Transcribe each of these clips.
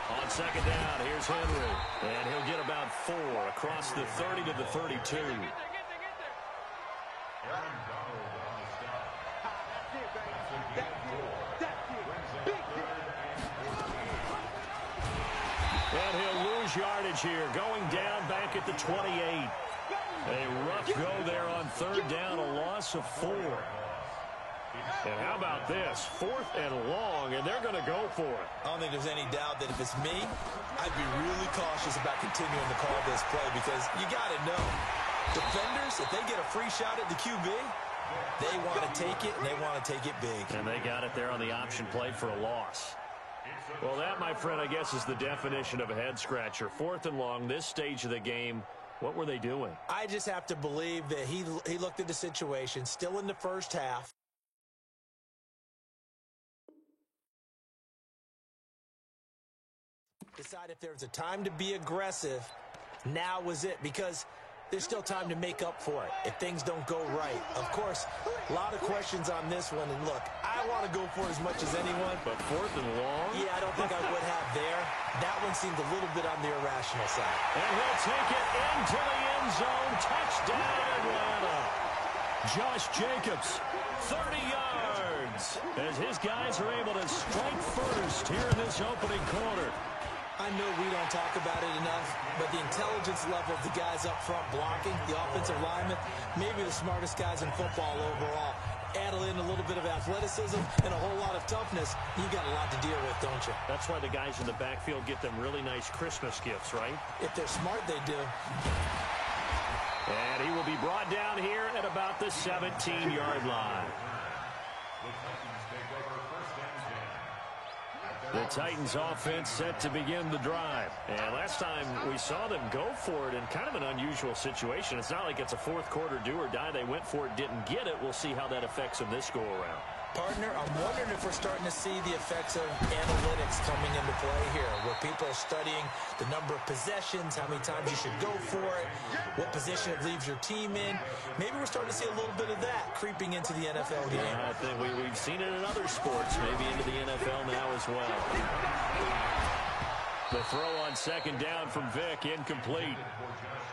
On second down, here's Henry. And he'll get about 4 across the 30 to the 32. And he'll lose yardage here, going down back at the 28. A rough go there on third down, a loss of 4. And how about this? 4th and long, and they're going to go for it. I don't think there's any doubt that if it's me, I'd be really cautious about continuing to call this play because you got to know, defenders, if they get a free shot at the QB, they want to take it, and they want to take it big. And they got it there on the option play for a loss. Well, that, my friend, I guess is the definition of a head-scratcher. 4th and long, this stage of the game. What were they doing? I just have to believe that he looked at the situation, still in the first half. Decide if there's a time to be aggressive, now was it, because there's still time to make up for it if things don't go right. Of course, a lot of questions on this one, and look, I want to go for it as much as anyone. But 4th and long? Yeah, I don't think I would have there. That one seemed a little bit on the irrational side. And he'll take it into the end zone. Touchdown, Atlanta. Josh Jacobs, 30 yards, as his guys are able to strike first here in this opening quarter. I know we don't talk about it enough, but the intelligence level of the guys up front blocking, the offensive linemen, maybe the smartest guys in football overall. Add in a little bit of athleticism and a whole lot of toughness, you got a lot to deal with, don't you? That's why the guys in the backfield get them really nice Christmas gifts, right? If they're smart, they do. And he will be brought down here at about the 17-yard line. The Titans offense set to begin the drive. And last time we saw them go for it in kind of an unusual situation. It's not like it's a fourth quarter do or die. They went for it, didn't get it. We'll see how that affects them this go-around. Partner, I'm wondering if we're starting to see the effects of analytics coming into play here, where people are studying the number of possessions, how many times you should go for it, what position it leaves your team in. Maybe we're starting to see a little bit of that creeping into the NFL game. Yeah, I think we've seen it in other sports, maybe into the NFL now as well. The throw on second down from Vick, incomplete.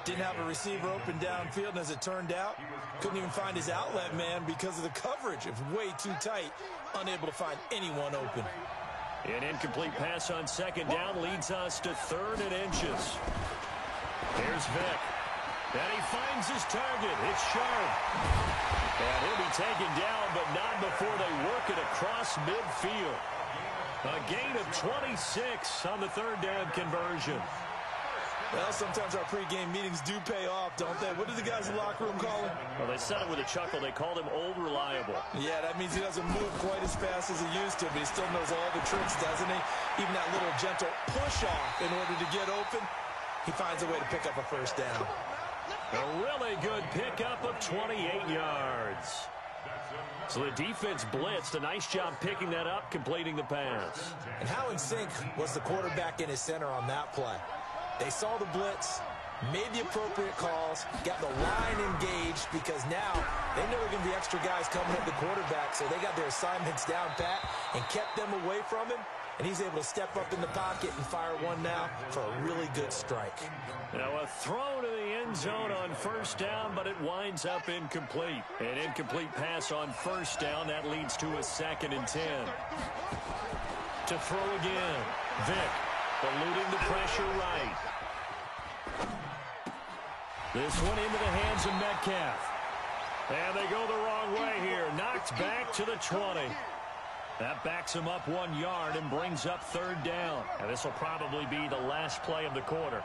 Didn't have a receiver open downfield, and as it turned out, couldn't even find his outlet man because of the coverage. It was way too tight, unable to find anyone open. An incomplete pass on second down leads us to 3rd and inches. Here's Vick. And he finds his target. It's Sharp. And he'll be taken down, but not before they work it across midfield. A gain of 26 on the 3rd down conversion. Well, sometimes our pregame meetings do pay off, don't they? What do the guys in the locker room call him? Well, they said it with a chuckle. They called him Old Reliable. Yeah, that means he doesn't move quite as fast as he used to, but he still knows all the tricks, doesn't he? Even that little gentle push-off in order to get open, he finds a way to pick up a first down. A really good pickup of 28 yards. So the defense blitzed. A nice job picking that up, completing the pass. And how in sync was the quarterback in his center on that play? They saw the blitz, made the appropriate calls, got the line engaged because now they know there are going to be extra guys coming at the quarterback, so they got their assignments down pat and kept them away from him, and he's able to step up in the pocket and fire one now for a really good strike. Now a throw to the end zone on first down, but it winds up incomplete. An incomplete pass on first down. That leads to a 2nd and 10. To throw again. Vick eluding the pressure right. This one into the hands of Metcalf. And they go the wrong way here. Knocked back to the 20. That backs him up 1 yard and brings up 3rd down. And this will probably be the last play of the quarter.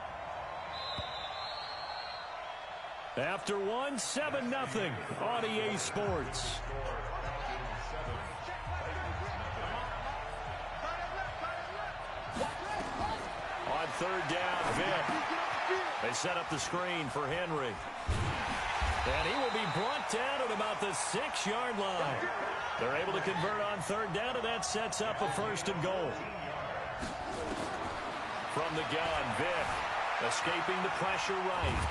After 1, 7-0 on EA Sports. On 3rd down, Vick. They set up the screen for Henry. And he will be brought down at about the 6-yard line. They're able to convert on 3rd down, and that sets up a 1st and goal. From the gun, Vick escaping the pressure right.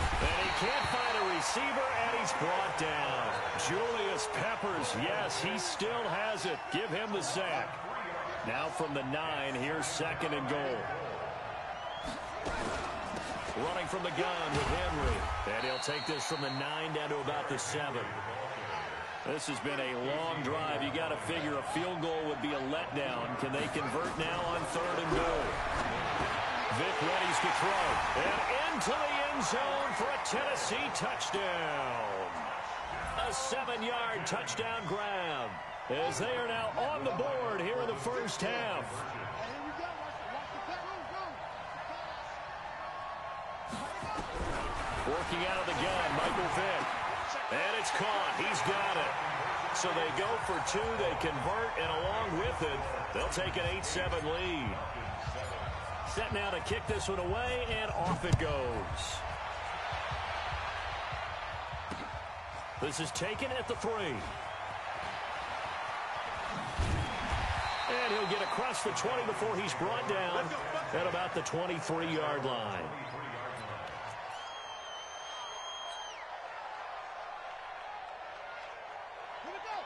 And he can't find a receiver, and he's brought down. Julian Julius Peppers, yes, he still has it. Give him the sack. Now from the 9, here's 2nd and goal. Running from the gun with Henry. And he'll take this from the 9 down to about the 7. This has been a long drive. You got to figure a field goal would be a letdown. Can they convert now on 3rd and goal? Vic readies to throw. And into the end zone for a Tennessee touchdown. A 7-yard touchdown grab as they are now on the board here in the first half. Working out of the gun, Michael Vick. And it's caught. He's got it. So they go for 2. They convert, and along with it, they'll take an 8-7 lead. Set now to kick this one away, and off it goes. This is taken at the 3. And he'll get across the 20 before he's brought down at about the 23-yard line.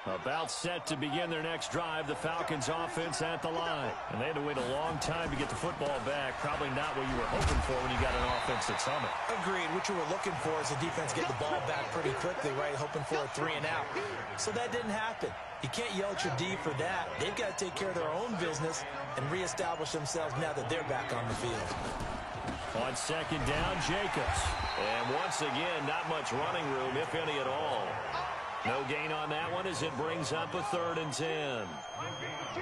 About set to begin their next drive, the Falcons offense at the line. And they had to wait a long time to get the football back. Probably not what you were hoping for when you got an offense at Summit. Agreed. What you were looking for is the defense get the ball back pretty quickly, right? Hoping for a 3 and out. So that didn't happen. You can't yell at your D for that. They've got to take care of their own business and reestablish themselves now that they're back on the field. On 2nd down, Jacobs. And once again, not much running room, if any at all. No gain on that one as it brings up a 3rd and 10.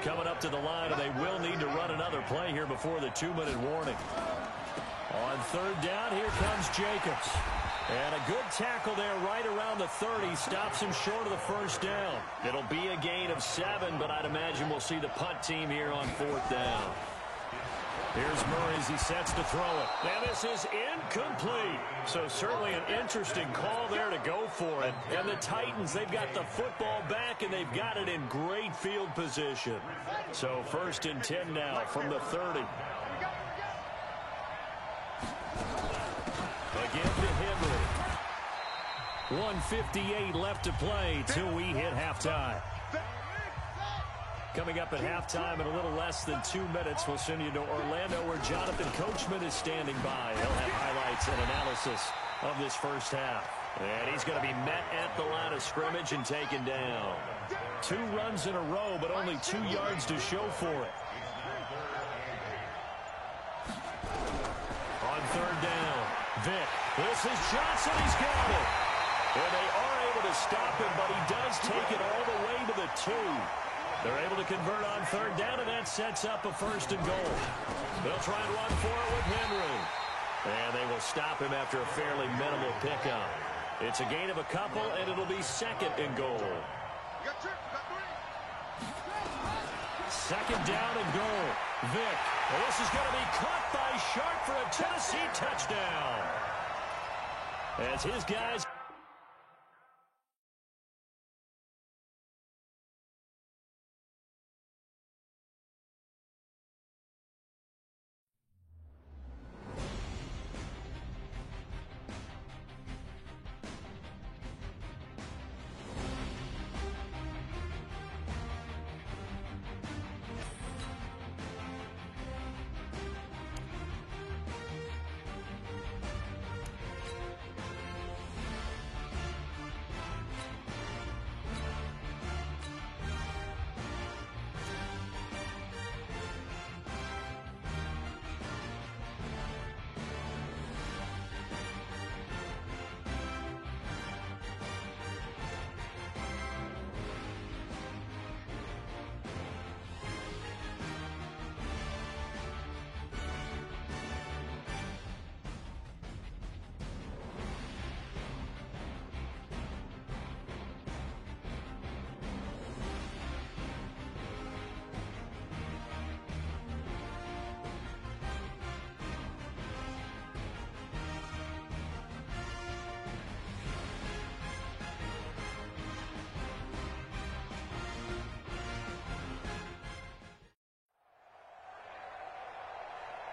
Coming up to the line, and they will need to run another play here before the 2-minute warning. On 3rd down, here comes Jacobs. And a good tackle there right around the 30. Stops him short of the first down. It'll be a gain of 7, but I'd imagine we'll see the punt team here on 4th down. Here's Murray as he sets to throw it. And this is incomplete. So certainly an interesting call there to go for it. And the Titans, they've got the football back, and they've got it in great field position. So 1st and 10 now from the 30. Again to Henry. 1:58 left to play till we hit halftime. Coming up at halftime in a little less than 2 minutes, we'll send you to Orlando where Jonathan Coachman is standing by. He'll have highlights and analysis of this first half. And he's going to be met at the line of scrimmage and taken down. 2 runs in a row, but only 2 yards to show for it. On 3rd down, Vick. This is Johnson. He's got it. And they are able to stop him, but he does take it all the way to the 2. They're able to convert on 3rd down, and that sets up a 1st and goal. They'll try and run for it with Henry. And they will stop him after a fairly minimal pickup. It's a gain of a couple, and it'll be 2nd and goal. 2nd down and goal. Vick. Well, this is going to be caught by Sharp for a Tennessee touchdown. As his guys...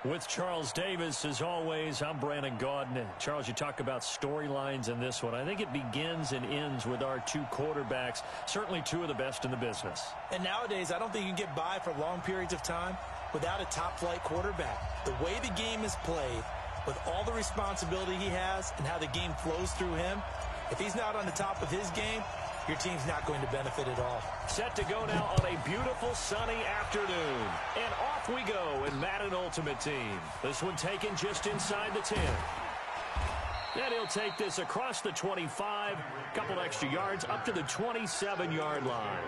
With Charles Davis, as always, I'm Brandon Gaudin. Charles, you talk about storylines in this one. I think it begins and ends with our two quarterbacks, certainly two of the best in the business. And nowadays, I don't think you can get by for long periods of time without a top-flight quarterback. The way the game is played, with all the responsibility he has and how the game flows through him, if he's not on the top of his game, your team's not going to benefit at all. Set to go now on a beautiful sunny afternoon. And off we go in Madden Ultimate Team. This one taken just inside the 10. And he'll take this across the 25, couple extra yards up to the 27-yard line.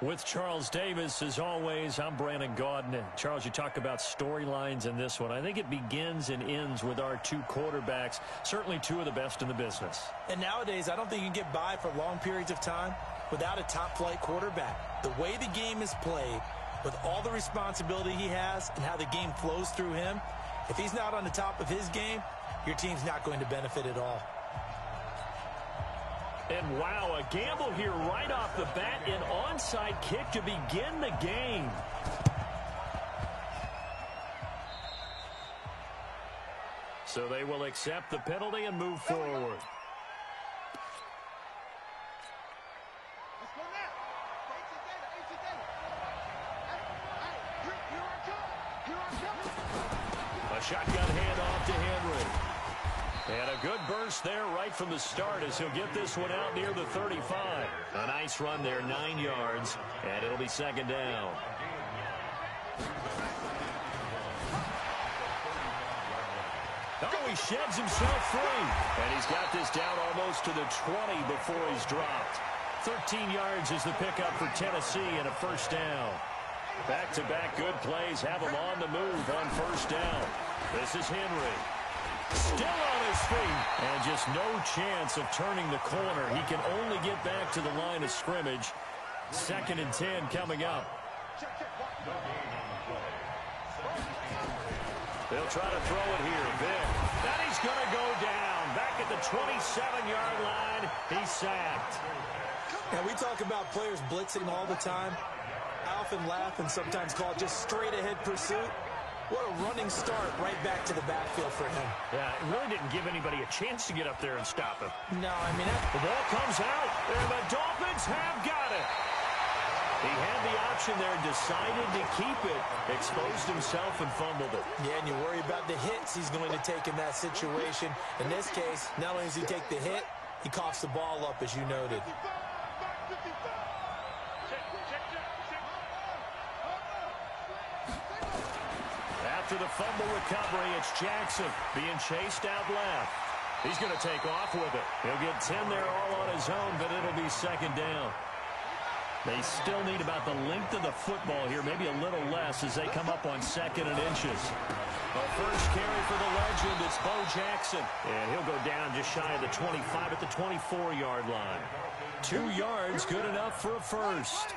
With Charles Davis, as always, I'm Brandon Gaudin. Charles, you talk about storylines in this one. I think it begins and ends with our two quarterbacks, certainly two of the best in the business. And nowadays, I don't think you can get by for long periods of time without a top-flight quarterback. The way the game is played, with all the responsibility he has and how the game flows through him, if he's not on the top of his game, your team's not going to benefit at all. And wow, a gamble here right off the bat, an onside kick to begin the game. So they will accept the penalty and move forward. A shotgun handoff to Henry. And a good burst there right from the start as he'll get this one out near the 35. A nice run there, 9 yards, and it'll be second down. Oh, he sheds himself free. And he's got this down almost to the 20 before he's dropped. 13 yards is the pickup for Tennessee and a first down. Back-to-back good plays have him on the move on first down. This is Henry. Still on his feet, and just no chance of turning the corner. He can only get back to the line of scrimmage. 2nd and 10 coming up. They'll try to throw it here. Vick. And he's going to go down. Back at the 27-yard line. He's sacked. And we talk about players blitzing all the time. I often laugh and sometimes call it just straight-ahead pursuit. What a running start right back to the backfield for him. Yeah, it really didn't give anybody a chance to get up there and stop him. No, I mean, the ball comes out, and the Dolphins have got it. He had the option there, decided to keep it, exposed himself and fumbled it. Yeah, and you worry about the hits he's going to take in that situation. In this case, not only does he take the hit, he coughs the ball up, as you noted. After the fumble recovery, it's Jackson being chased out left. He's going to take off with it. He'll get 10 there all on his own, but it'll be second down. They still need about the length of the football here, maybe a little less as they come up on 2nd and inches. The first carry for the legend, it's Bo Jackson. And he'll go down just shy of the 25 at the 24-yard line. 2 yards, good enough for a first.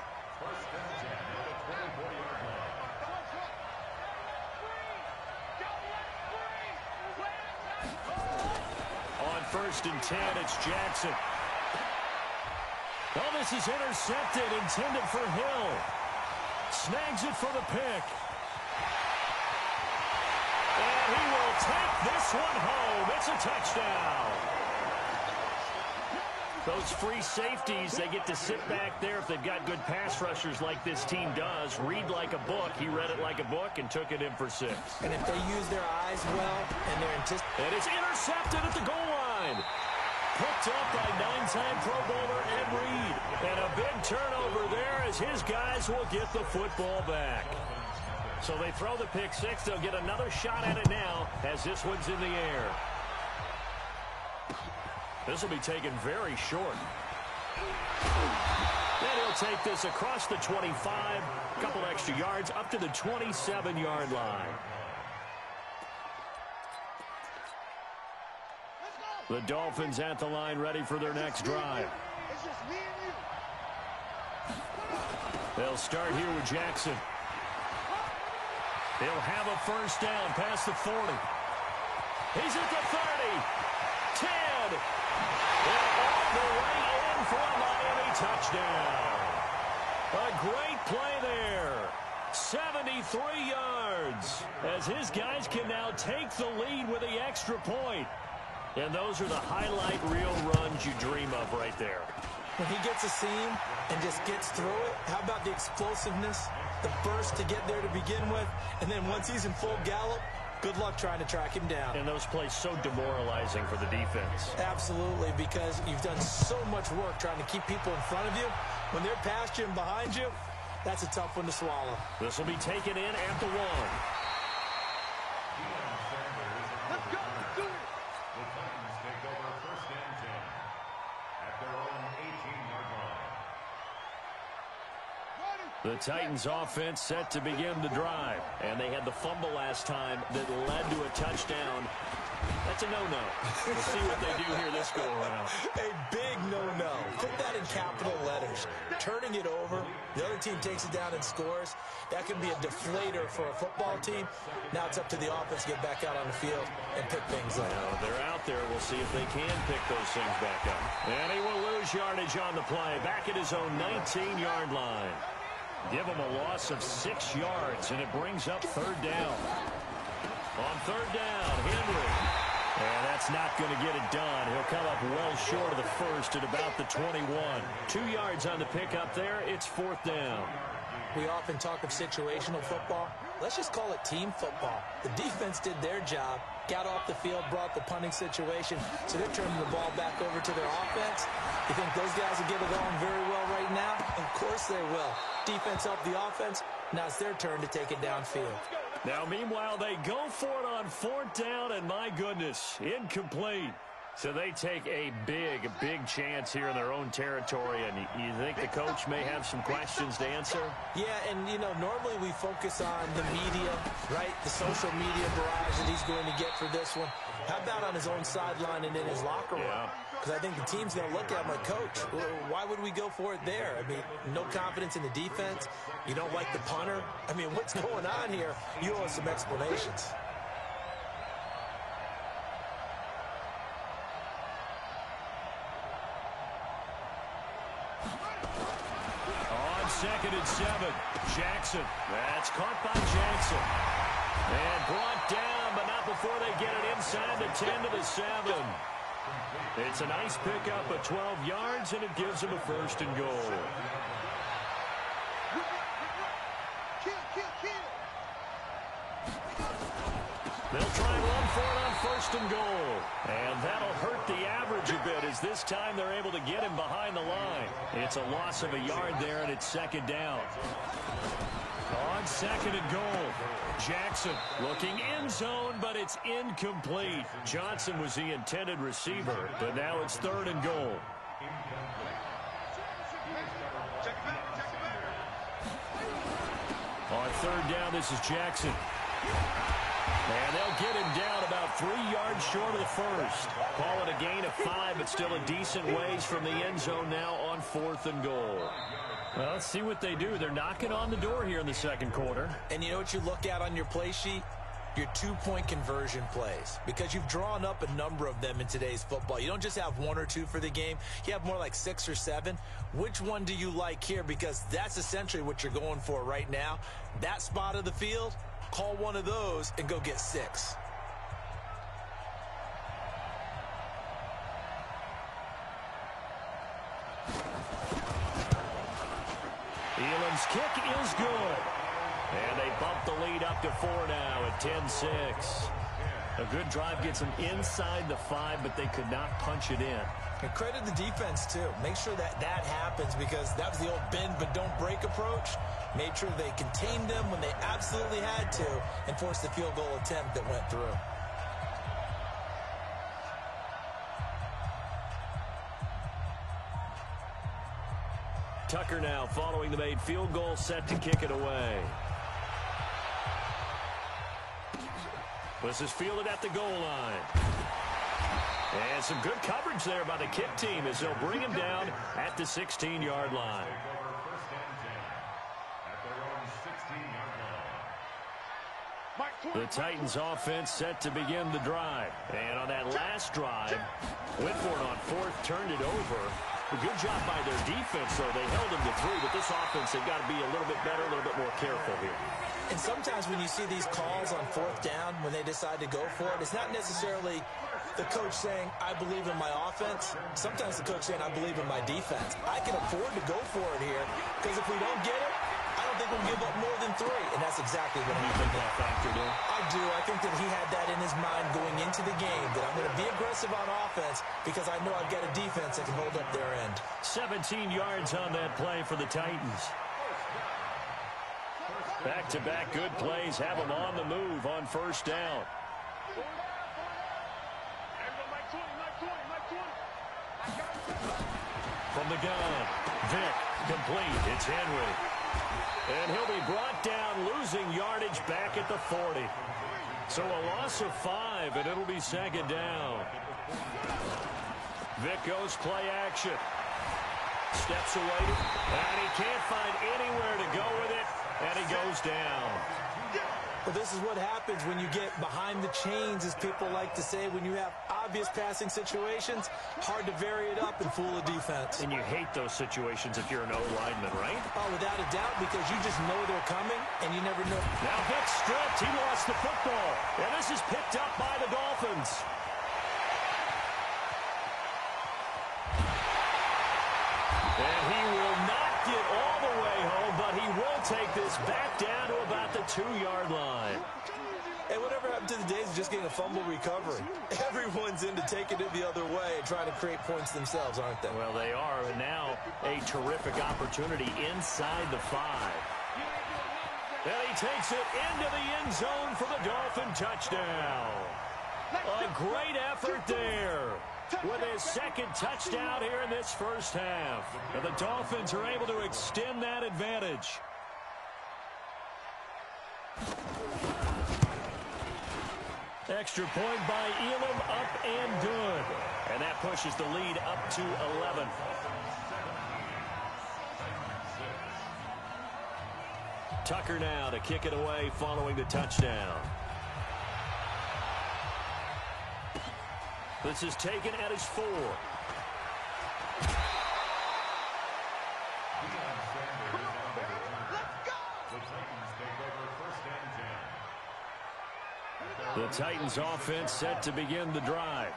On 1st and 10, it's Jackson. Oh, this is intercepted, intended for Hill. Snags it for the pick. And he will take this one home. It's a touchdown. Those free safeties, they get to sit back there if they've got good pass rushers like this team does. Read like a book. He read it like a book and took it in for 6. And if they use their eyes well and they're anticipating. And it's intercepted at the goal line. Picked up by 9-time Pro Bowler Ed Reed. And a big turnover there as his guys will get the football back. So they throw the pick 6. They'll get another shot at it now as this one's in the air. This will be taken very short. Then he'll take this across the 25. A couple extra yards up to the 27-yard line. The Dolphins at the line ready for their next drive. They'll start here with Jackson. He'll have a first down past the 40. He's at the 30. 10. And all the way in for a Miami touchdown. A great play there. 73 yards. As his guys can now take the lead with the extra point. And those are the highlight reel runs you dream of right there. When he gets a seam and just gets through it, how about the explosiveness, the burst to get there to begin with, and then once he's in full gallop, good luck trying to track him down. And those plays so demoralizing for the defense. Absolutely, because you've done so much work trying to keep people in front of you. When they're past you and behind you, that's a tough one to swallow. This will be taken in at the 1. The Titans offense set to begin the drive. And they had the fumble last time that led to a touchdown. That's a no-no. We'll see what they do here this go-around. A big no-no. Put that in capital letters. Turning it over, the other team takes it down and scores. That can be a deflator for a football team. Now it's up to the offense to get back out on the field and pick things up. Now, they're out there. We'll see if they can pick those things back up. And he will lose yardage on the play. Back at his own 19-yard line. Give him a loss of 6 yards, and it brings up 3rd down. On 3rd down, Henry. And that's not going to get it done. He'll come up well short of the first at about the 21. 2 yards on the pickup there. It's 4th down. We often talk of situational football. Let's just call it team football. The defense did their job, got off the field, brought the punting situation, so they're turning the ball back over to their offense. You think those guys will get along very well right now? Of course they will. Defense helped the offense. Now it's their turn to take it downfield. Now, meanwhile, they go for it on 4th down, and my goodness, incomplete. So they take a big, big chance here in their own territory, and you think the coach may have some questions to answer? Yeah, and, you know, normally we focus on the media, right, the social media barrage that he's going to get for this one. How about on his own sideline and in his locker room? Because I think the team's going to look at him like, Coach, why would we go for it there? I mean, no confidence in the defense. You don't like the punter. I mean, what's going on here? You owe us some explanations. On 2nd and 7, Jackson. That's caught by Jackson. And brought down, but not before they get it inside the 10 to the 7. It's a nice pickup of 12 yards, and it gives them a 1st and goal. They'll try and run for it on 1st and goal. And that'll hurt the average a bit as this time they're able to get him behind the line. It's a loss of a yard there, and it's 2nd down. On 2nd and goal, Jackson looking end zone, but it's incomplete. Johnson was the intended receiver, but now it's 3rd and goal. On third down, this is Jackson. And they'll get him down about 3 yards short of the first. Call it a gain of 5, but still a decent ways from the end zone now on 4th and goal. Well, let's see what they do. They're knocking on the door here in the second quarter. And you know what you look at on your play sheet? Your 2-point conversion plays, because you've drawn up a number of them in today's football. You don't just have 1 or 2 for the game. You have more like 6 or 7. Which one do you like here? Because that's essentially what you're going for right now. That spot of the field, call one of those and go get 6. Elam's kick is good. And they bump the lead up to 4 now at 10-6. A good drive gets them inside the 5, but they could not punch it in. And credit the defense, too. Make sure that happens, because that was the old bend but don't break approach. Made sure they contained them when they absolutely had to and forced the field goal attempt that went through. Tucker now following the made field goal, set to kick it away. This is fielded at the goal line. And some good coverage there by the kick team as they'll bring him down at the 16-yard line. The Titans offense set to begin the drive. And on that last drive, went for it on 4th, turned it over. A good job by their defense, though. They held them to 3, but this offense, they've got to be a little bit better, a little bit more careful here. And sometimes when you see these calls on 4th down, when they decide to go for it, it's not necessarily the coach saying, I believe in my offense. Sometimes the coach saying, I believe in my defense. I can afford to go for it here, because if we don't get it, I don't think we'll give up more than 3. And that's exactly what you think that factored in? I do. I think that he had that in his mind going into the game, that I'm going to be aggressive on offense because I know I've got a defense that can hold up their end. 17 yards on that play for the Titans. Back-to-back good plays have them on the move on 1st down. From the gun, Vick, complete. It's Henry. And he'll be brought down, losing yardage back at the 40. So a loss of 5, and it'll be 2nd down. Vick goes play action. Steps away, and he can't find anywhere to go with it, and he goes down. Well, this is what happens when you get behind the chains, as people like to say. When you have obvious passing situations, hard to vary it up and fool a defense. And you hate those situations if you're an O-lineman, right? Oh, without a doubt, because you just know they're coming, and you never know. Now Vick stripped. He lost the football. And this is picked up by the Dolphins. And he will not get all the way home, but he will take this back down to about the 2-yard line. And whatever happened to the days of just getting a fumble recovery? Everyone's into taking it the other way and trying to create points themselves, aren't they? Well, they are, and now a terrific opportunity inside the 5. And he takes it into the end zone for the Dolphin touchdown. A great effort there with his 2nd touchdown here in this first half. And the Dolphins are able to extend that advantage. Extra point by Elam, up and good. And that pushes the lead up to 11. Tucker now to kick it away following the touchdown. This is taken at his 4. The Titans offense set to begin the drive.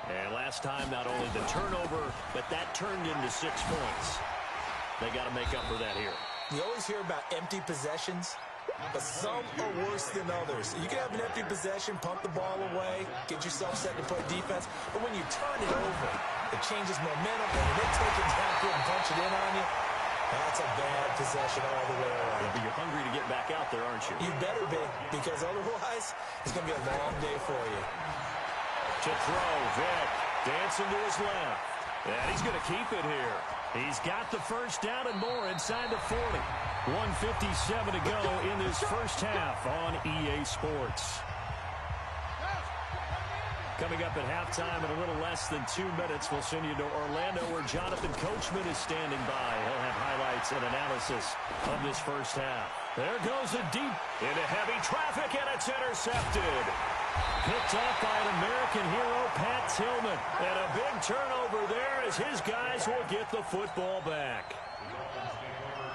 And last time, not only the turnover, but that turned into 6 points. They got to make up for that here. You always hear about empty possessions, but some are worse than others. You can have an empty possession, pump the ball away, get yourself set to play defense, but when you turn it over, it changes momentum, and when they take it down quick and punch it in on you, that's a bad possession all the way around. Yeah, but you're hungry to get back out there, aren't you? You better be, because otherwise, it's going to be a long day for you. To throw, Vick dancing to his left. And he's going to keep it here. He's got the first down and more inside the 40. 1:57 to go in this first half on EA Sports. Coming up at halftime in a little less than 2 minutes, we'll send you to Orlando where Jonathan Coachman is standing by. He'll have highlights and analysis of this first half. There goes a deep into heavy traffic, and it's intercepted. Picked up by an American hero, Pat Tillman. And a big turnover there as his guys will get the football back.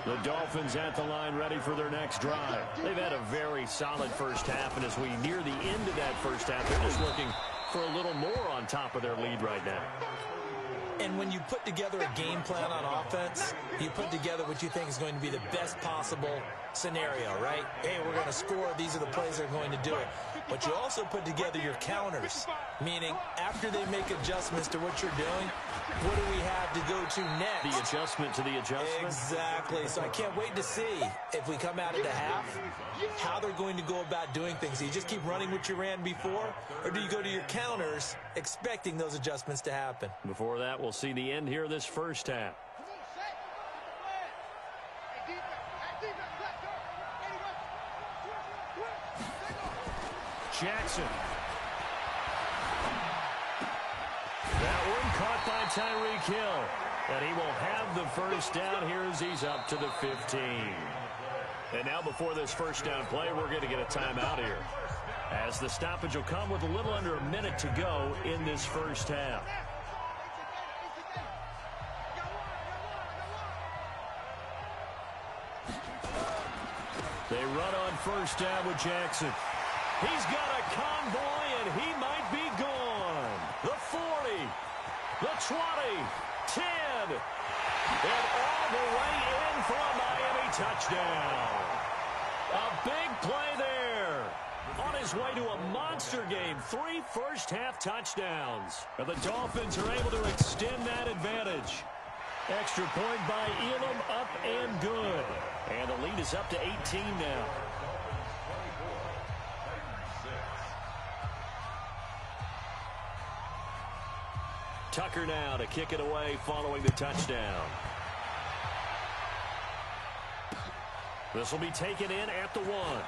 The Dolphins at the line ready for their next drive. They've had a very solid first half, and as we near the end of that first half, they're just looking for a little more on top of their lead right now. And when you put together a game plan on offense, you put together what you think is going to be the best possible scenario, right? Hey, we're going to score. These are the plays that are going to do it. But you also put together your counters, meaning after they make adjustments to what you're doing, what do we have to go to next? The adjustment to the adjustment? Exactly. So I can't wait to see if we come out at the half, how they're going to go about doing things. Do you just keep running what you ran before, or do you go to your counters expecting those adjustments to happen? Before that, we'll see the end here of this first half. Jackson. That one caught by Tyreek Hill. And he will have the first down here as he's up to the 15. And now before this first down play, we're going to get a timeout here, as the stoppage will come with a little under a minute to go in this first half. They run on first down with Jackson. He's got a convoy, and he might be gone. The 40, the 20, 10, and all the way in for a Miami touchdown. A big play there. On his way to a monster game, 3 first-half touchdowns. And the Dolphins are able to extend that advantage. Extra point by Elam, up and good. And the lead is up to 18 now. Tucker now to kick it away following the touchdown. This will be taken in at the 1.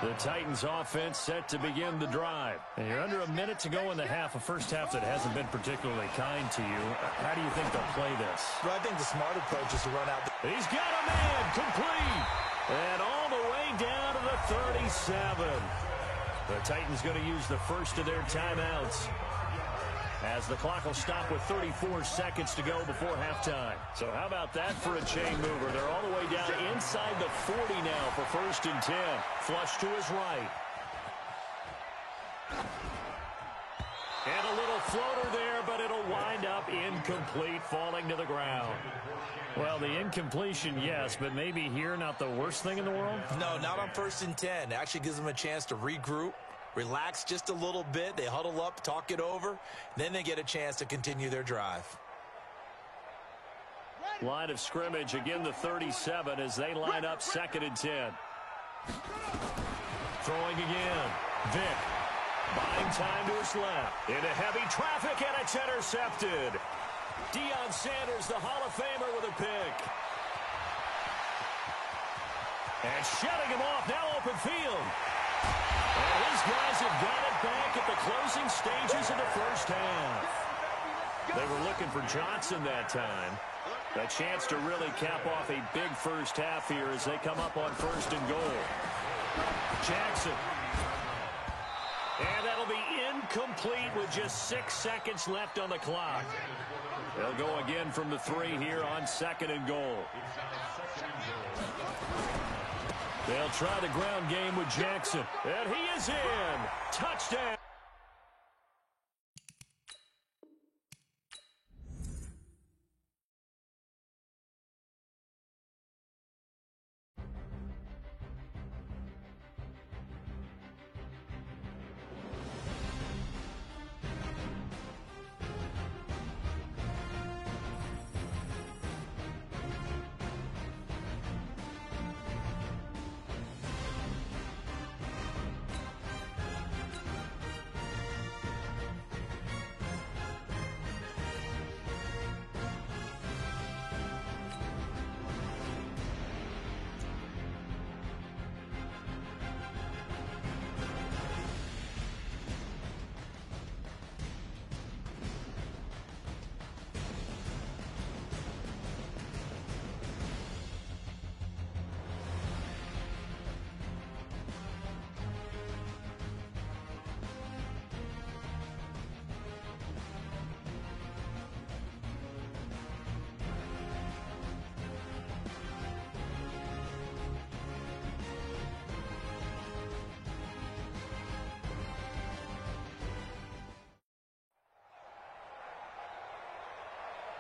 The Titans offense set to begin the drive. And you're under a minute to go in the half, a first half that hasn't been particularly kind to you. How do you think they'll play this? Well, I think the smart approach is to run out. He's got a man, complete. And all the way down to the 37. The Titans going to use the first of their timeouts, as the clock will stop with 34 seconds to go before halftime. So how about that for a chain mover? They're all the way down inside the 40 now for 1st and 10. Flush to his right. And a little floater there, but it'll wind up incomplete, falling to the ground. Well, the incompletion, yes, but maybe here not the worst thing in the world? No, not on 1st and 10. It actually gives them a chance to regroup, relax just a little bit. They huddle up, talk it over. Then they get a chance to continue their drive. Line of scrimmage, again the 37 as they line up 2nd and 10. Throwing again. Vick buying time to his left. Into heavy traffic, and it's intercepted. Deion Sanders, the Hall of Famer, with a pick. And shutting him off, now open field. And these guys have got it back at the closing stages of the first half. They were looking for Johnson that time. A chance to really cap off a big first half here as they come up on 1st and goal. Jackson. And that'll be incomplete with just 6 seconds left on the clock. They'll go again from the 3 here on 2nd and goal. They'll try the ground game with Jackson. And he is in. Touchdown.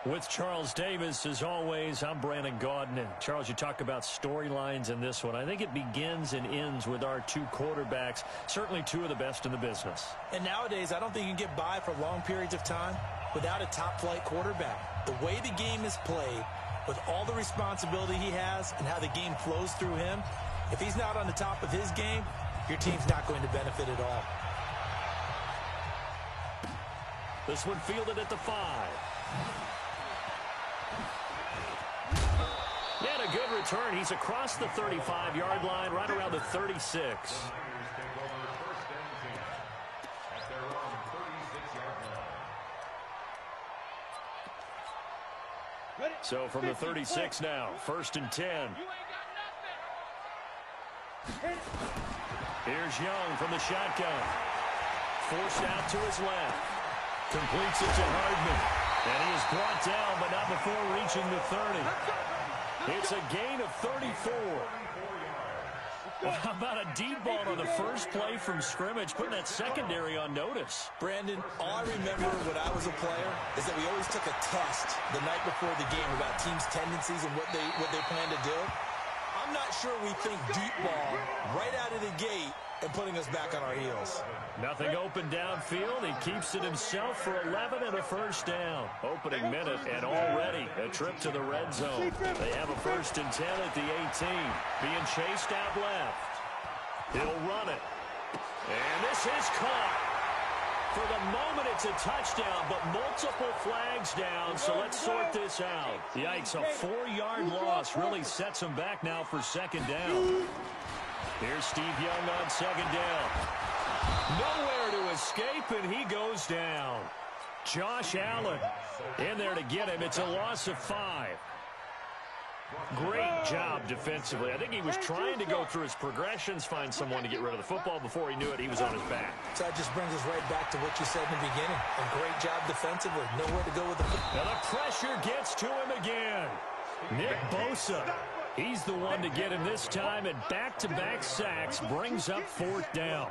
With Charles Davis, as always, I'm Brandon Gaudin. And Charles, you talk about storylines in this one. I think it begins and ends with our two quarterbacks, certainly two of the best in the business. And nowadays, I don't think you can get by for long periods of time without a top-flight quarterback. The way the game is played, with all the responsibility he has and how the game flows through him, if he's not on the top of his game, your team's not going to benefit at all. This one fielded at the 5. And a good return. He's across the 35-yard line, right around the 36. So from the 36 now, 1st and 10. Here's Young from the shotgun. Forced out to his left. Completes it to Hardman. And he is brought down, but not before reaching the 30. It's a gain of 34. Well, how about a deep ball on the first play from scrimmage, putting that secondary on notice? Brandon, all I remember when I was a player is that we always took a test the night before the game about teams' tendencies and what they plan to do. I'm not sure we think deep ball right out of the gate and putting us back on our heels. Nothing open downfield. He keeps it himself for 11 and a first down. Opening minute and already a trip to the red zone. They have a 1st and 10 at the 18. Being chased out left. He'll run it. And this is caught. For the moment, it's a touchdown, but multiple flags down, so let's sort this out. Yikes, a 4-yard loss really sets him back now for 2nd down. Here's Steve Young on 2nd down. Nowhere to escape, and he goes down. Josh Allen in there to get him. It's a loss of 5. Great job defensively. I think he was trying to go through his progressions, find someone to get rid of the football. Before he knew it, he was on his back. So that just brings us right back to what you said in the beginning. A great job defensively. Nowhere to go with the football. Now the pressure gets to him again. Nick Bosa. He's the one to get him this time, and back-to-back sacks brings up 4th down.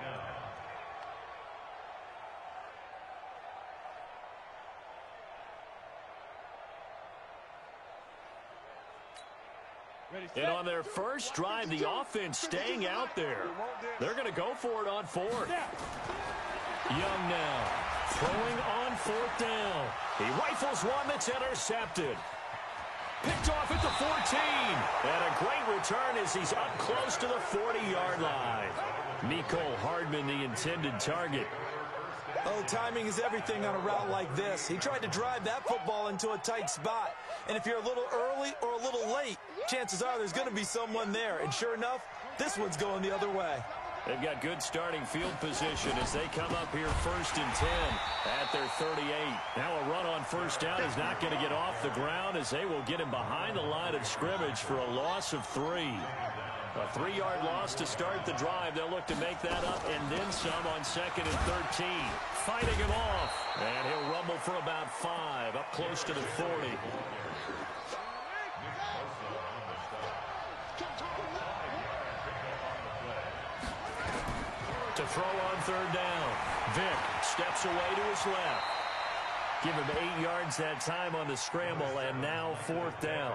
And on their first drive, the offense staying out there. They're going to go for it on 4th. Young now throwing on 4th down. He rifles one that's intercepted. Picked off at the 14. And a great return as he's up close to the 40-yard line. Mecole Hardman, the intended target. Oh, timing is everything on a route like this. He tried to drive that football into a tight spot. And if you're a little early or a little late, chances are there's going to be someone there. And sure enough, this one's going the other way. They've got good starting field position as they come up here 1st and 10 at their 38. Now a run on 1st down is not going to get off the ground as they will get him behind the line of scrimmage for a loss of 3. A 3-yard loss to start the drive. They'll look to make that up and then some on 2nd and 13. Fighting him off. And he'll rumble for about 5 up close to the 40. To throw on 3rd down. Vick steps away to his left. Give him 8 yards that time on the scramble, and now 4th down.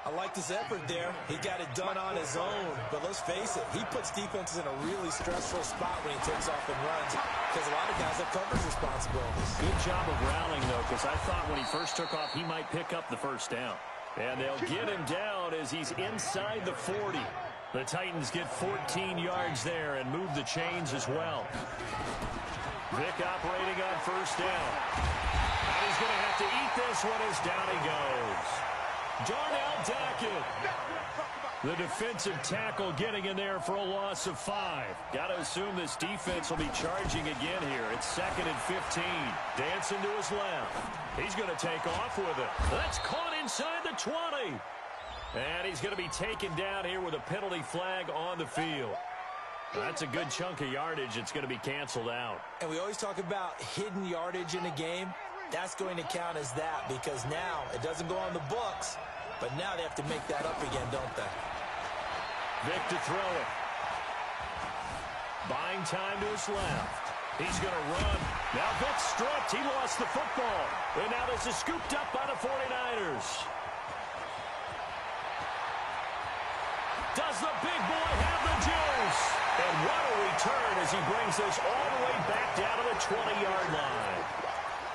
I like this effort there. He got it done on his own. But let's face it, he puts defenses in a really stressful spot when he takes off and runs because a lot of guys have coverage responsibilities. Good job of rallying, though, because I thought when he first took off, he might pick up the 1st down. And they'll get him down as he's inside the 40. The Titans get 14 yards there and move the chains as well. Vick operating on 1st down. And he's going to have to eat this one as down he goes. Darnell Dockett, the defensive tackle, getting in there for a loss of 5. Got to assume this defense will be charging again here. It's 2nd and 15. Dancing to his left. He's going to take off with it. That's caught inside the 20. And he's going to be taken down here with a penalty flag on the field. That's a good chunk of yardage. It's going to be canceled out. And we always talk about hidden yardage in a game. That's going to count as that because now it doesn't go on the books, but now they have to make that up again, don't they? Vick to throw it. Buying time to his left. He's going to run. Now Vick stripped. He lost the football. And now this is scooped up by the 49ers. Does the big boy have the juice? And what a return as he brings us all the way back down to the 20-yard line.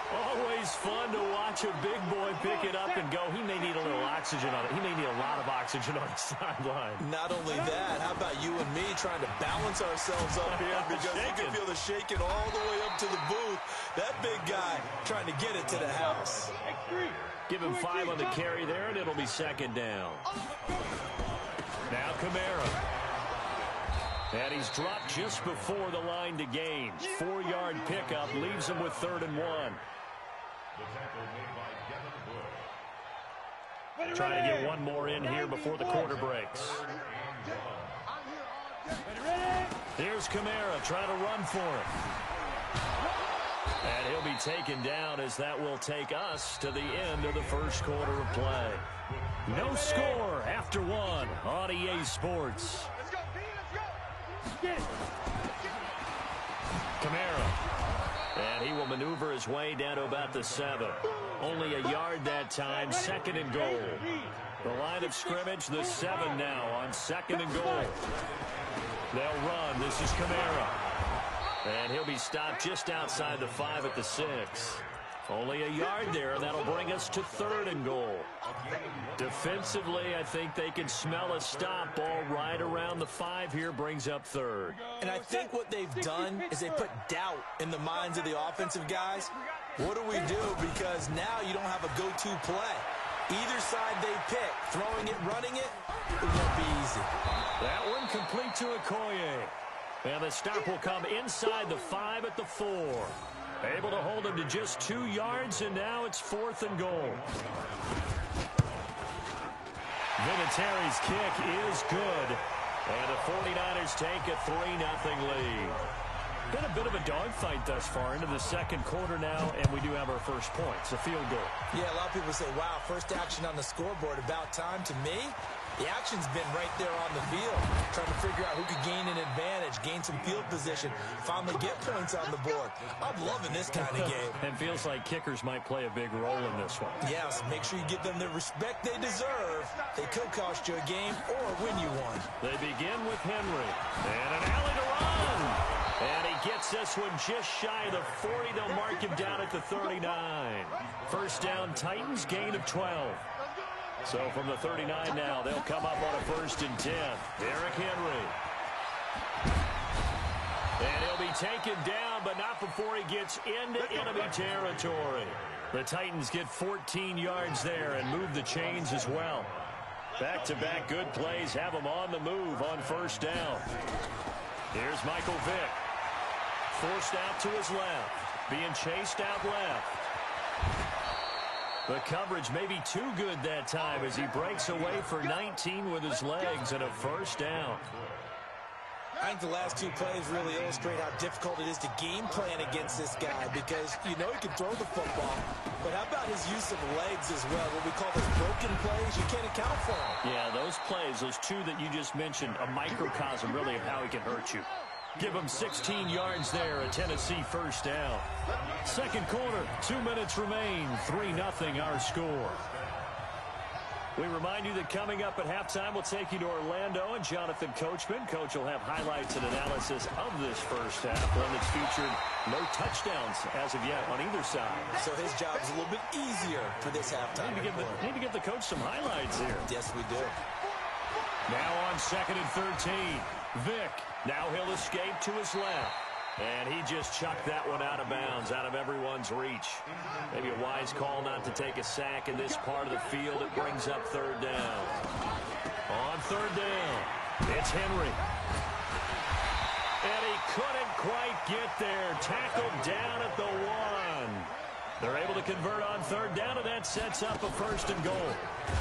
Always fun to watch a big boy pick it up and go. He may need a little oxygen on it. He may need a lot of oxygen on the sideline. Not only that, how about you and me trying to balance ourselves up here because you can feel the shaking all the way up to the booth. That big guy trying to get it to the house. Give him 5 on the carry there, and it'll be second down. Now Kamara. And he's dropped just before the line to gain. 4-yard pickup leaves him with 3rd and 1. Trying to get one more in here before the quarter breaks. Here's Kamara trying to run for it. And he'll be taken down as that will take us to the end of the first quarter of play. No score after 1 on EA Sports. Kamara. And he will maneuver his way down to about the 7. Only a yard that time, 2nd and goal. The line of scrimmage, the 7 now on 2nd and goal. They'll run. This is Kamara. And he'll be stopped just outside the 5 at the 6. Only a yard there, and that'll bring us to 3rd and goal. Defensively, I think they can smell a stop. Ball right around the 5 here, brings up 3rd. And I think what they've done is they put doubt in the minds of the offensive guys. What do we do? Because now you don't have a go-to play. Either side they pick, throwing it, running it, it won't be easy. That one complete to Okoye. And the stop will come inside the 5 at the 4. Able to hold him to just 2 yards, and now it's 4th and goal. Vinatieri's kick is good, and the 49ers take a 3-0 lead. Been a bit of a dogfight thus far into the second quarter now, and we do have our first point. It's a field goal. Yeah, a lot of people say, wow, first action on the scoreboard, about time. To me, the action's been right there on the field, trying to figure out who could gain an advantage, gain some field position, finally get points on the board. I'm loving this kind of game. And feels like kickers might play a big role in this one. Yes, make sure you give them the respect they deserve. They could cost you a game or win you one. They begin with Henry. And an alley to run. And he gets this one just shy of the 40. They'll mark him down at the 39. First down, Titans, gain of 12. So from the 39 now, they'll come up on a 1st and 10. Derrick Henry. And he'll be taken down, but not before he gets into enemy territory. The Titans get 14 yards there and move the chains as well. Back-to-back good plays have them on the move on 1st down. Here's Michael Vick. Forced out to his left. Being chased out left. The coverage may be too good that time as he breaks away for 19 with his legs and a 1st down. I think the last 2 plays really illustrate how difficult it is to game plan against this guy because you know he can throw the football, but how about his use of legs as well? What we call those broken plays, you can't account for them. Yeah, those plays, those 2 that you just mentioned, a microcosm really of how he can hurt you. Give him 16 yards there, a Tennessee 1st down. Second quarter, 2 minutes remain, 3-0 our score. We remind you that coming up at halftime, we'll take you to Orlando and Jonathan Coachman. Coach will have highlights and analysis of this first half, one that's featured no touchdowns as of yet on either side. So his job is a little bit easier for this halftime. Need to give the coach some highlights here. Yes, we do. Now on 2nd and 13, Vick. Now he'll escape to his left. And he just chucked that one out of bounds, out of everyone's reach. Maybe a wise call not to take a sack in this part of the field. It brings up 3rd down. On 3rd down, it's Henry. And he couldn't quite get there. Tackled down at the 1. They're able to convert on 3rd down, and that sets up a 1st and goal.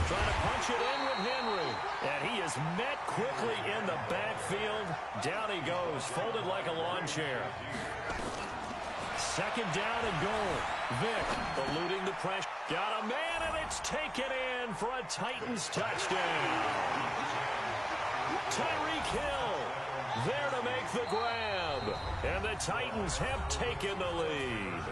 Trying to punch it in with Henry. And he is met quickly in the backfield. Down he goes, folded like a lawn chair. 2nd down and goal. Vick eluding the pressure. Got a man, and it's taken in for a Titans touchdown. Tyreek Hill there to make the grab. and the Titans have taken the lead.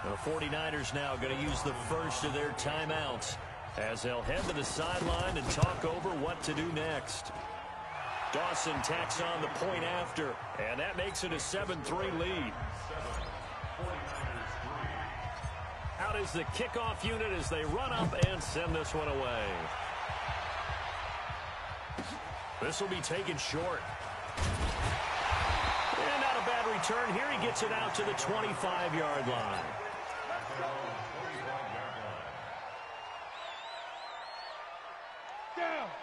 The 49ers now going to use the first of their timeouts as they'll head to the sideline and talk over what to do next. Dawson tacks on the point after, and that makes it a 7-3 lead. Out is the kickoff unit as they run up and send this one away. This will be taken short. And not a bad return here. He gets it out to the 25-yard line.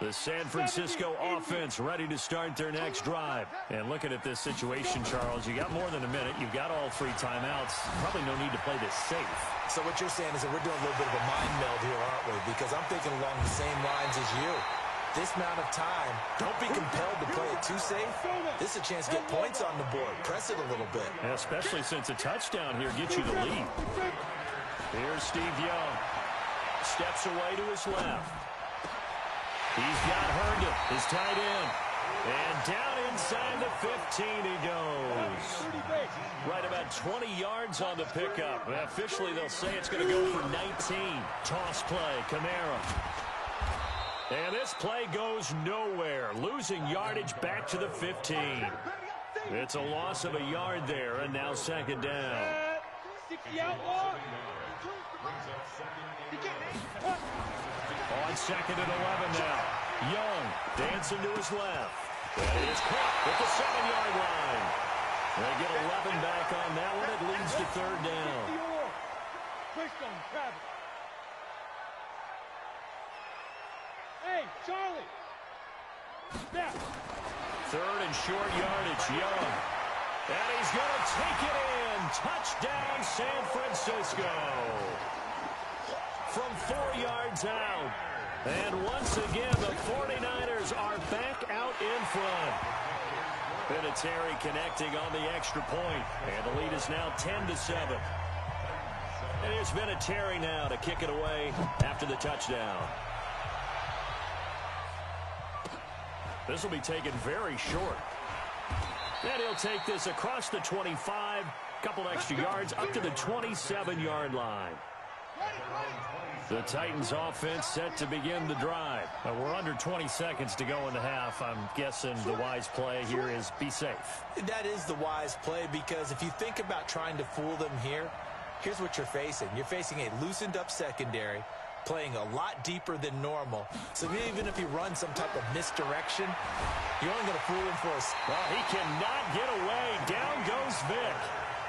The San Francisco offense ready to start their next drive. And looking at this situation, Charles, you got more than a minute. You've got all 3 timeouts. Probably no need to play this safe. So what you're saying is that we're doing a little bit of a mind meld here, aren't we? Because I'm thinking along the same lines as you. This amount of time, don't be compelled to play it too safe. This is a chance to get points on the board. Press it a little bit. And especially since a touchdown here gets you the lead. Here's Steve Young. Steps away to his left. He's got Herndon, his tight end. And down inside the 15 he goes. Right about 20 yards on the pickup. Officially, they'll say it's going to go for 19. Toss play, Kamara. And this play goes nowhere. Losing yardage back to the 15. It's a loss of a yard there, and now second down. On second and 11 now. Young dancing to his left. And it's caught at the 7-yard line. They get 11 back on that one. It leads to third down. Hey, Charlie. Third and short yardage. Young. And he's going to take it in. Touchdown, San Francisco. From 4 yards out. And once again, the 49ers are back out in front. Vinatieri connecting on the extra point. And the lead is now 10-7. And here's Vinatieri now to kick it away after the touchdown. This will be taken very short. And he'll take this across the 25. Couple extra yards up to the 27-yard line. The Titans offense set to begin the drive. We're under 20 seconds to go in the half. I'm guessing the wise play here is be safe. That is the wise play, because if you think about trying to fool them here, here's what you're facing. You're facing a loosened up secondary, playing a lot deeper than normal. So even if you run some type of misdirection, you're only going to fool him for a... Well, he cannot get away. Down goes Vic.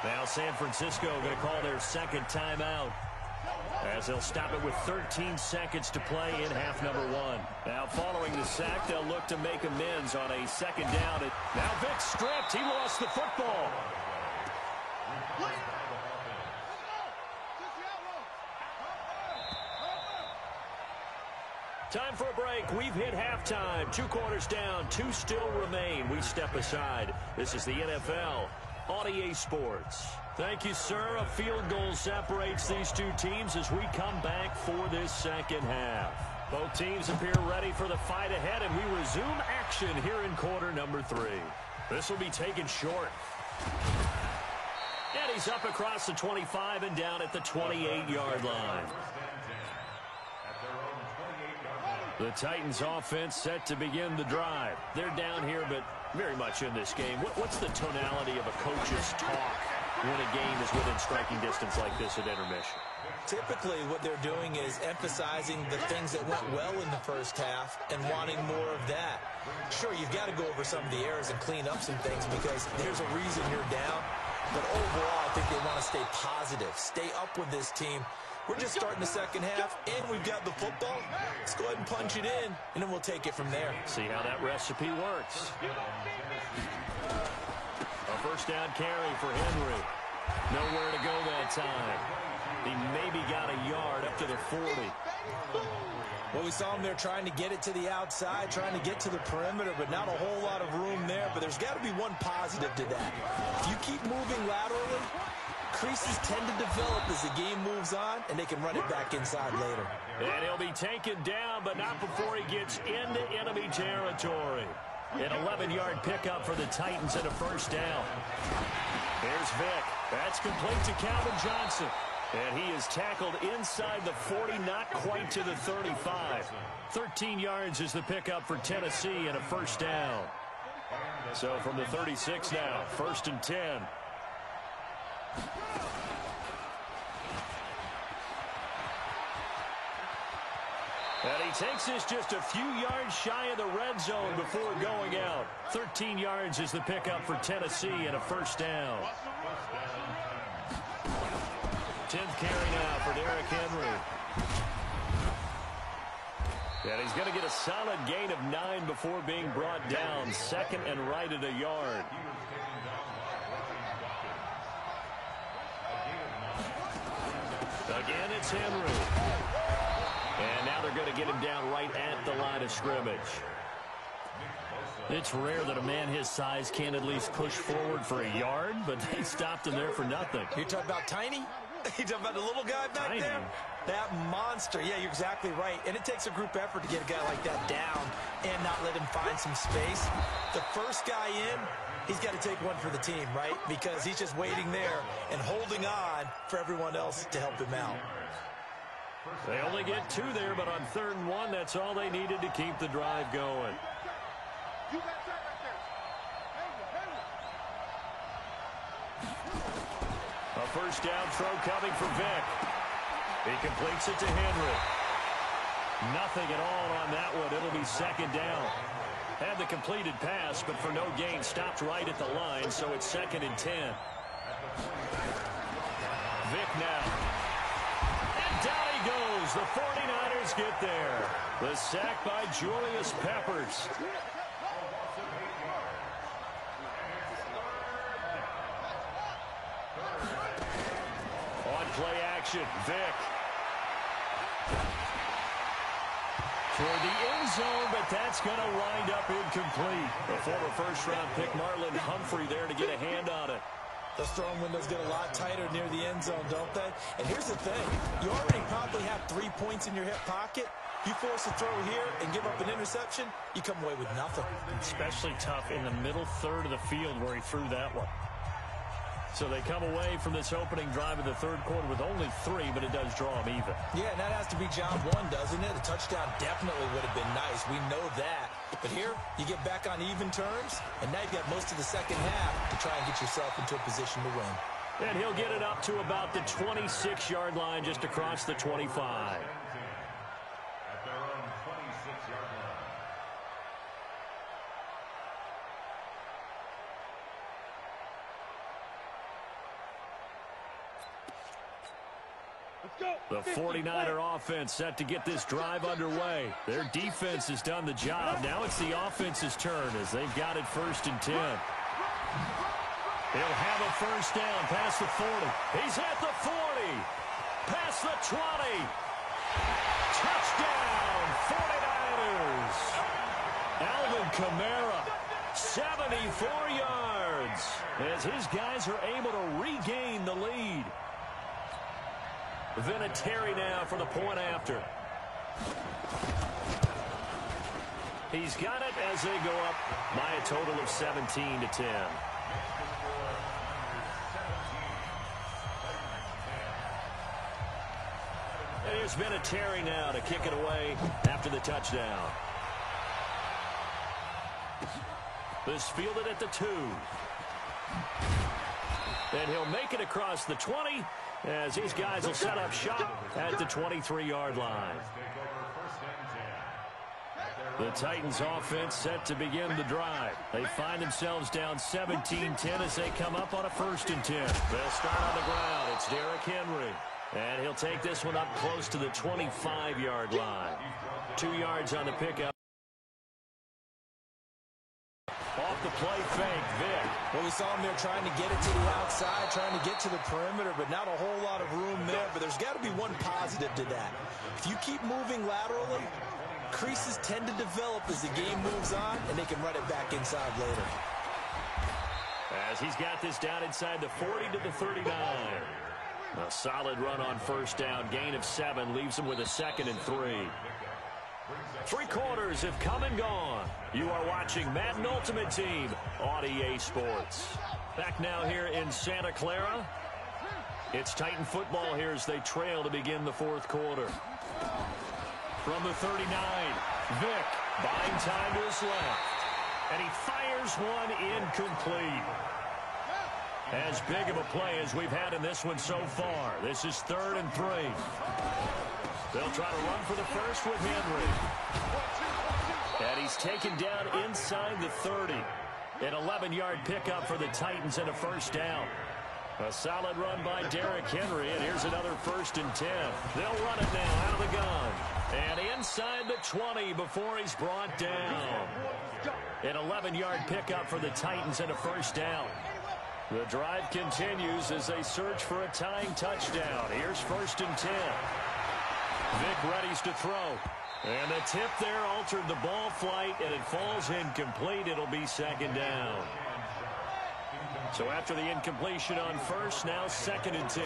Now San Francisco going to call their second timeout, as they'll stop it with 13 seconds to play in half number 1. Now following the sack, they'll look to make amends on a second down. Now Vic stripped. He lost the football. Time for a break. We've hit halftime. 2 quarters down. 2 still remain. We step aside. This is the NFL on EA Sports. Thank you, sir. A field goal separates these 2 teams as we come back for this second half. Both teams appear ready for the fight ahead, and we resume action here in quarter number 3. This will be taken short. And he's up across the 25 and down at the 28-yard line. The Titans offense set to begin the drive. They're down here, but very much in this game. What's the tonality of a coach's talk when a game is within striking distance like this at intermission? Typically, what they're doing is emphasizing the things that went well in the first half and wanting more of that. Sure, you've got to go over some of the errors and clean up some things, because there's a reason you're down. But overall, I think they want to stay positive, stay up with this team. We're just starting the second half, and we've got the football. Let's go ahead and punch it in, and then we'll take it from there. See how that recipe works. A first down carry for Henry. Nowhere to go that time. He maybe got a yard up to the 40. Well, we saw him there trying to get it to the outside, trying to get to the perimeter, but not a whole lot of room there. But there's got to be one positive to that. If you keep moving laterally, creases tend to develop as the game moves on, and they can run it back inside later. And he'll be taken down, but not before he gets into enemy territory. An 11-yard pickup for the Titans and a first down. There's Vick. That's complete to Calvin Johnson. And he is tackled inside the 40, not quite to the 35. 13 yards is the pickup for Tennessee and a first down. So from the 36 now, 1st and 10. And he takes this just a few yards shy of the red zone before going out. 13 yards is the pickup for Tennessee and a first down. 10th carry now for Derrick Henry. And he's going to get a solid gain of 9 before being brought down. 2nd and right at a yard. Again, it's Henry. And now they're going to get him down right at the line of scrimmage. It's rare that a man his size can't at least push forward for a yard, but they stopped him there for nothing. You're talking about Tiny? You're talking about the little guy back there? That monster. Yeah, you're exactly right. And it takes a group effort to get a guy like that down and not let him find some space. The first guy in, he's got to take one for the team, right? Because he's just waiting there and holding on for everyone else to help him out. They only get 2 there, but on 3rd and 1, that's all they needed to keep the drive going. A first down throw coming for Vick. He completes it to Henry. Nothing at all on that one. It'll be 2nd down. Had the completed pass, but for no gain, stopped right at the line, so it's 2nd and 10. Vick now. And down he goes. The 49ers get there. The sack by Julius Peppers. On play action, Vick. Toward the end zone, but that's going to wind up incomplete. The former first-round pick, Marlon Humphrey, there to get a hand on it. Those throwing windows get a lot tighter near the end zone, don't they? And here's the thing. You already probably have 3 points in your hip pocket. You force a throw here and give up an interception, you come away with nothing. Especially tough in the middle third of the field where he threw that one. So they come away from this opening drive of the 3rd quarter with only 3, but it does draw them even. Yeah, and that has to be job 1, doesn't it? A touchdown definitely would have been nice. We know that. But here, you get back on even terms, and now you've got most of the second half to try and get yourself into a position to win. And he'll get it up to about the 26-yard line, just across the 25. The 49er offense set to get this drive underway. Their defense has done the job. Now it's the offense's turn as they've got it 1st and 10. He'll have a first down past the 40. He's at the 40. Past the 20. Touchdown, 49ers. Alvin Kamara, 74 yards as his guys are able to regain the lead. Vinatieri now for the point after. He's got it as they go up by a total of 17 to 10. And here's Vinatieri now to kick it away after the touchdown. This fielded at the 2. And he'll make it across the 20 as these guys will set up shop at the 23-yard line. The Titans offense set to begin the drive. They find themselves down 17-10 as they come up on a 1st and 10. They'll start on the ground. It's Derrick Henry. And he'll take this one up close to the 25-yard line. 2 yards on the pickup. Off the play fake, Vick. Well, we saw him there trying to get it to the outside, trying to get to the perimeter, but not a whole lot of room there. But there's got to be one positive to that. If you keep moving laterally, creases tend to develop as the game moves on, and they can run it back inside later. As he's got this down inside the 40 to the 39. A solid run on first down. Gain of 7 leaves him with a 2nd and 3. Three quarters have come and gone. You are watching Madden Ultimate Team on EA Sports. Back now here in Santa Clara. It's Titan football here as they trail to begin the fourth quarter. From the 39, Vick buying time to his left. And he fires one incomplete. As big of a play as we've had in this one so far. This is 3rd and 3. They'll try to run for the first with Henry. And he's taken down inside the 30. An 11-yard pickup for the Titans and a first down. A solid run by Derrick Henry, and here's another 1st and 10. They'll run it now out of the gun. And inside the 20 before he's brought down. An 11-yard pickup for the Titans and a first down. The drive continues as they search for a tying touchdown. Here's 1st and 10. Vick readies to throw. And the tip there altered the ball flight, and it falls incomplete. It'll be 2nd down. So after the incompletion on first, now 2nd and 10.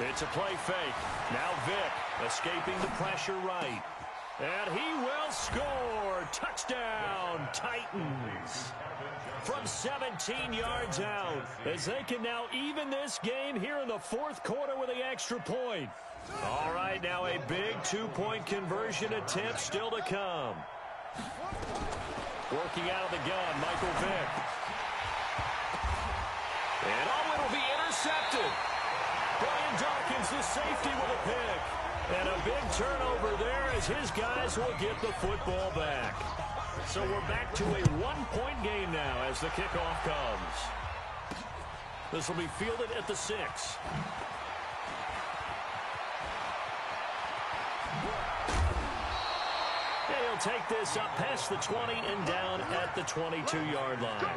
It's a play fake. Now Vick escaping the pressure right. And he will score. Touchdown, Titans. From 17 yards out, as they can now even this game here in the fourth quarter with the extra point. All right, now a big 2-point conversion attempt still to come. Working out of the gun, Michael Vick. And it'll be intercepted. Brian Dawkins, the safety, with a pick. And a big turnover there as his guys will get the football back. So we're back to a 1-point game now as the kickoff comes. This will be fielded at the 6. He'll take this up past the 20 and down at the 22-yard line.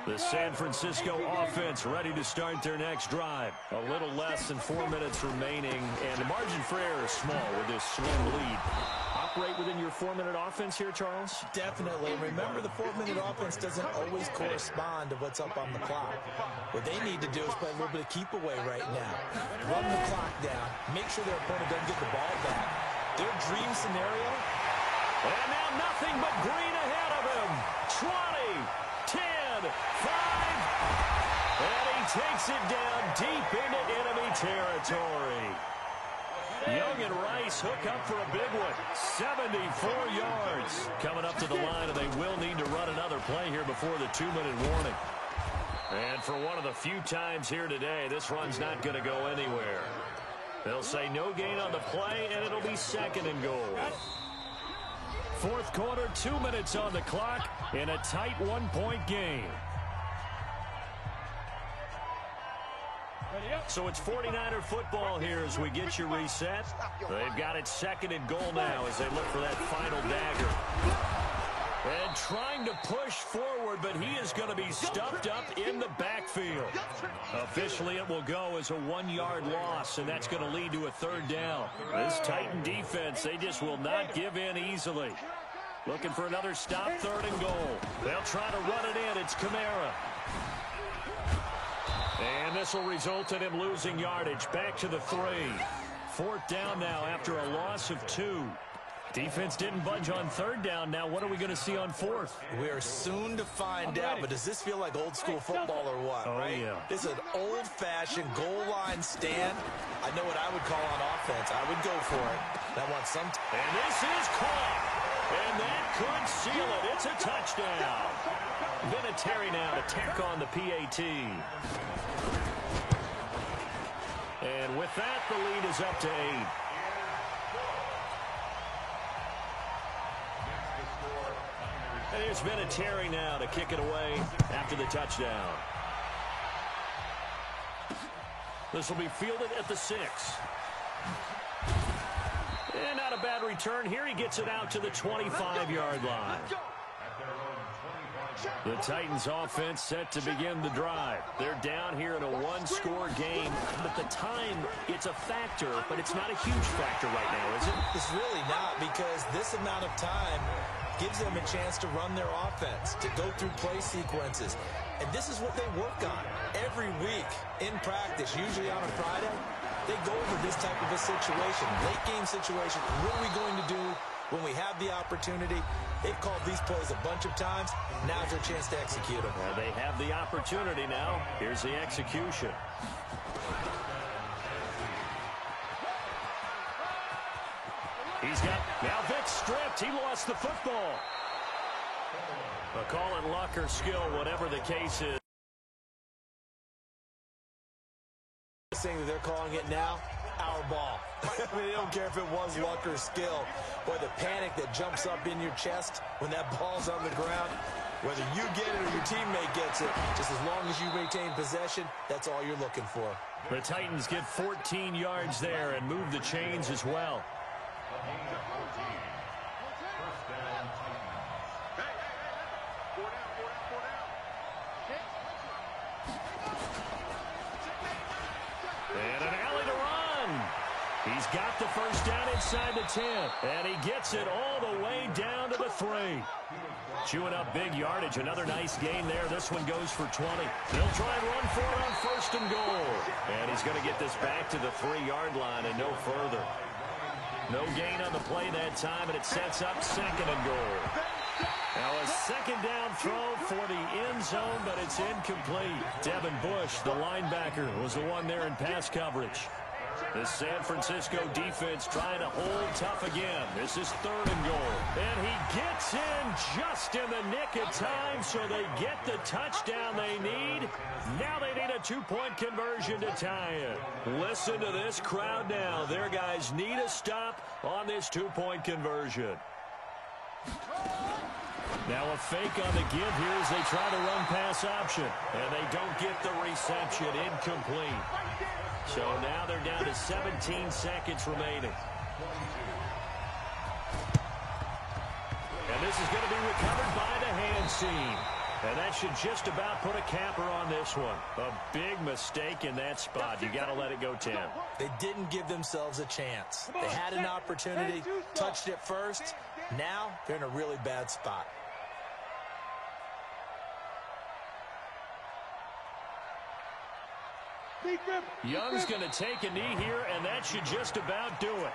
The San Francisco offense ready to start their next drive. A little less than 4 minutes remaining, and the margin for error is small with this slim lead. Operate within your 4-minute offense here, Charles? Definitely. Remember, the 4-minute offense doesn't always correspond to what's up on the clock. What they need to do is play a little bit of keep away right now. Run the clock down. Make sure their opponent doesn't get the ball back. Their dream scenario. And now nothing but green ahead of him. 20, 10, 5. And he takes it down deep into enemy territory. Young and Rice hook up for a big one. 74 yards. Coming up to the line, and they will need to run another play here before the 2-minute warning. And for one of the few times here today, this run's not going to go anywhere. They'll say no gain on the play, and it'll be 2nd and goal. Fourth quarter, 2 minutes on the clock in a tight 1-point game. So it's 49er football here as we get you reset. They've got it 2nd and goal now as they look for that final dagger. And trying to push forward, but he is going to be stuffed up in the backfield. Officially, it will go as a 1-yard loss, and that's going to lead to a 3rd down. This Titan defense, they just will not give in easily. Looking for another stop, 3rd and goal. They'll try to run it in. It's Kamara. And this will result in him losing yardage. Back to the 3. 4th down now after a loss of 2. Defense didn't budge on 3rd down. Now what are we going to see on 4th? We are soon to find out, but does this feel like old school football or what, right? Yeah. This is an old-fashioned goal line stand. I know what I would call on offense. I would go for it. I want some. And this is caught. And that could seal it. It's a touchdown. Vinatieri now to tack on the PAT. And with that, the lead is up to 8. And here's Vinatieri now to kick it away after the touchdown. This will be fielded at the 6. And not a bad return here. He gets it out to the 25-yard line. The Titans offense set to begin the drive. They're down here in a 1-score game, but the time, it's a factor, but it's not a huge factor right now, is it? It's really not, because this amount of time gives them a chance to run their offense, to go through play sequences. And this is what they work on every week in practice, usually on a Friday. they go over this type of a situation, late game situation. What are we going to do when we have the opportunity? They've called these plays a bunch of times. Now's their chance to execute them. Well, they have the opportunity now. Here's the execution. He's got, now Vic stripped. He lost the football. But call it luck or skill, whatever the case is. Saying that they're calling it now, our ball. I mean, they don't care if it was luck or skill. Boy, the panic that jumps up in your chest when that ball's on the ground, whether you get it or your teammate gets it, just as long as you maintain possession, that's all you're looking for. The Titans get 14 yards there and move the chains as well. And an alley to run. He's got the first down inside the 10. And he gets it all the way down to the 3. Chewing up big yardage. Another nice gain there. This one goes for 20. They'll try and run for it on 1st and goal. And he's going to get this back to the 3-yard line and no further. No gain on the play that time, and it sets up 2nd and goal. Now a 2nd down throw for the end zone, but it's incomplete. Devin Bush, the linebacker, was the one there in pass coverage. The San Francisco defense trying to hold tough again. This is 3rd and goal. And he gets in just in the nick of time, so they get the touchdown they need. Now they need a 2-point conversion to tie it. Listen to this crowd now. Their guys need a stop on this 2-point conversion. Now a fake on the give here as they try to run pass option. And they don't get the reception. Incomplete. So now they're down to 17 seconds remaining. And this is going to be recovered by the hand seam. And that should just about put a capper on this one. A big mistake in that spot. You got to let it go 10. They didn't give themselves a chance. They had an opportunity, touched it first. Now they're in a really bad spot. Young's going to take a knee here, and that should just about do it.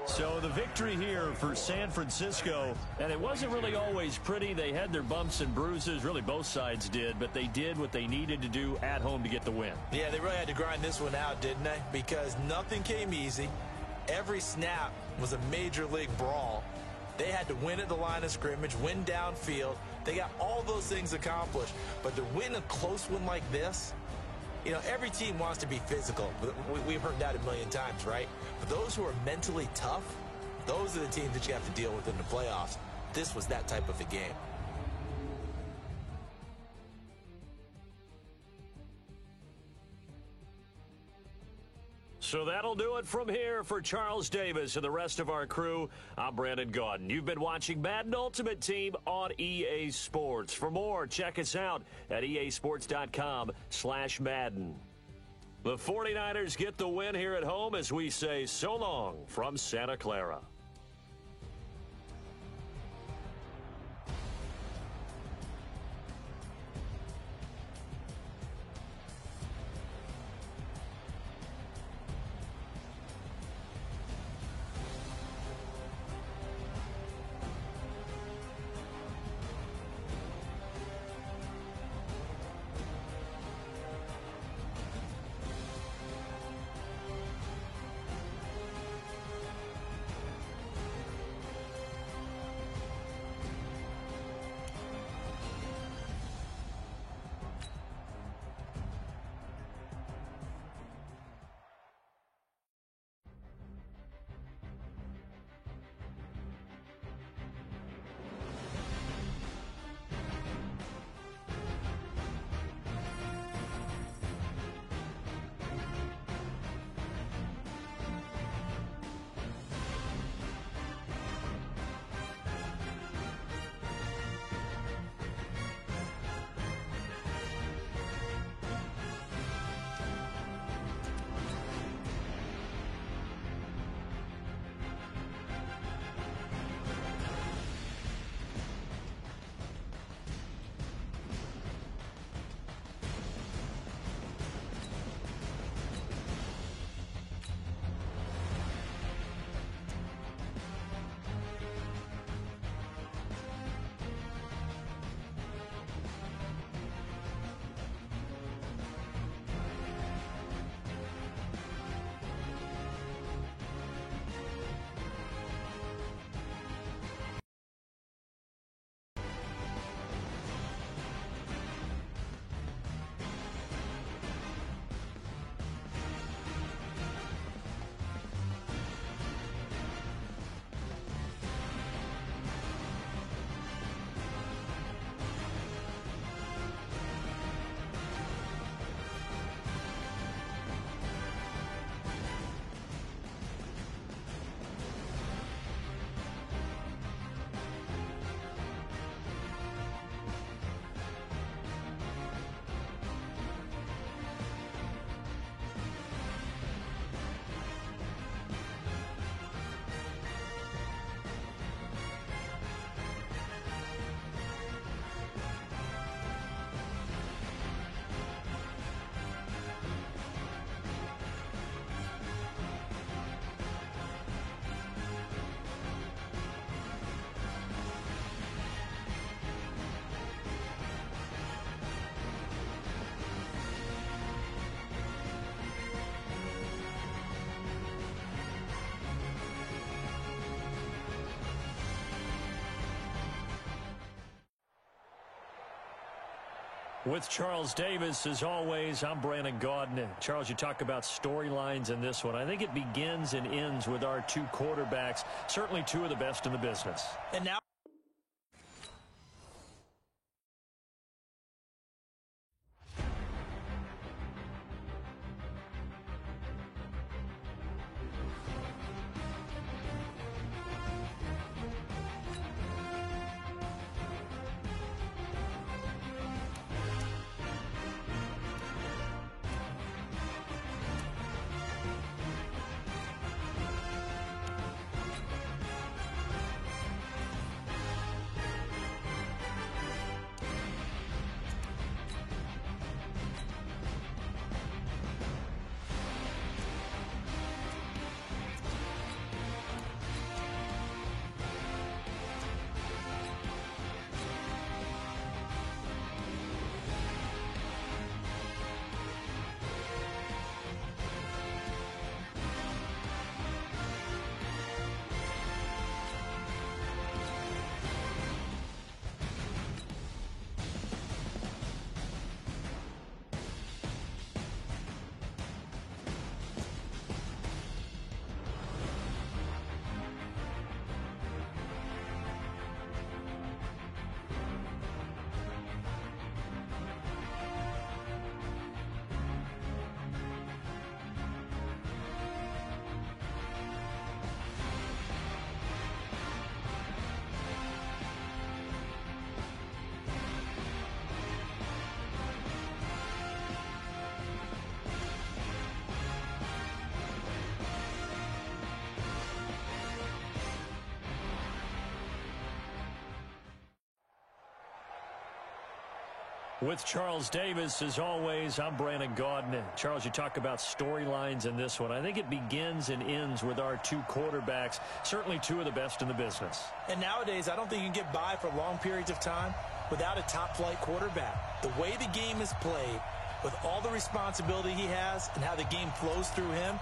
So the victory here for San Francisco, and it wasn't really always pretty. They had their bumps and bruises, really both sides did, but they did what they needed to do at home to get the win. Yeah, they really had to grind this one out, didn't they? Because nothing came easy. Every snap was a major league brawl. They had to win at the line of scrimmage, win downfield. They got all those things accomplished. But to win a close one like this, you know, every team wants to be physical. We've heard that a million times, right? But those who are mentally tough, those are the teams that you have to deal with in the playoffs. This was that type of a game. So that'll do it from here for Charles Davis and the rest of our crew. I'm Brandon Gaudin. You've been watching Madden Ultimate Team on EA Sports. For more, check us out at easports.com/Madden. The 49ers get the win here at home as we say so long from Santa Clara. With Charles Davis, as always, I'm Brandon Gaudin. Charles, you talk about storylines in this one. I think it begins and ends with our two quarterbacks, certainly two of the best in the business. And now With Charles Davis, as always, I'm Brandon Gaudin. Charles, you talk about storylines in this one. I think it begins and ends with our two quarterbacks, certainly two of the best in the business. And nowadays, I don't think you can get by for long periods of time without a top-flight quarterback. The way the game is played, with all the responsibility he has and how the game flows through him,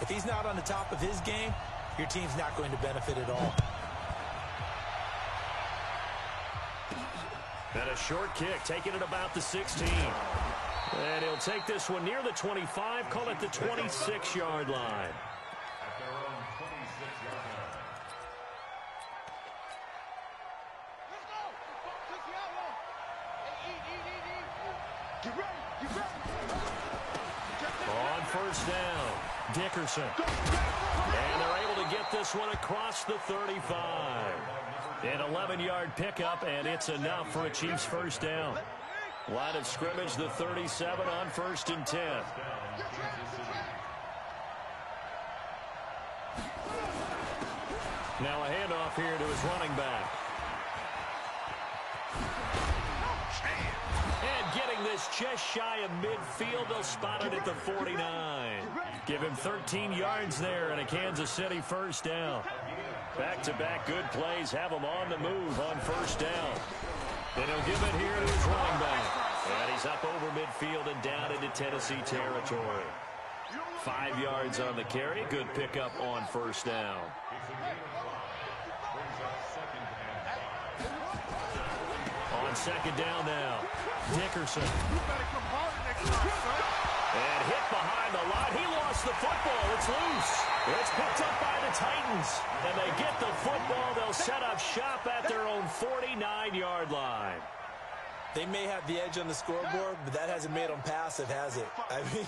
if he's not on the top of his game, your team's not going to benefit at all. And a short kick, taking it about the 16. And he'll take this one near the 25, call it the 26-yard line. On first down, Dickerson. And they're able to get this one across the 35. An 11-yard pickup, and it's enough for a Chiefs first down. Line of scrimmage, the 37 on 1st and 10. Now a handoff here to his running back. And getting this just shy of midfield, they'll spot it at the 49. Give him 13 yards there and a Kansas City first down. Back-to-back good plays have him on the move on first down. And he'll give it here to his running back. And he's up over midfield and down into Tennessee territory. 5 yards on the carry. Good pickup on first down. On second down now, Dickerson. And hit behind the line. He lost the football. It's loose. It's picked up by the Titans. And they get the football. They'll set up shop at their own 49-yard line. They may have the edge on the scoreboard, but that hasn't made them passive, has it? I mean,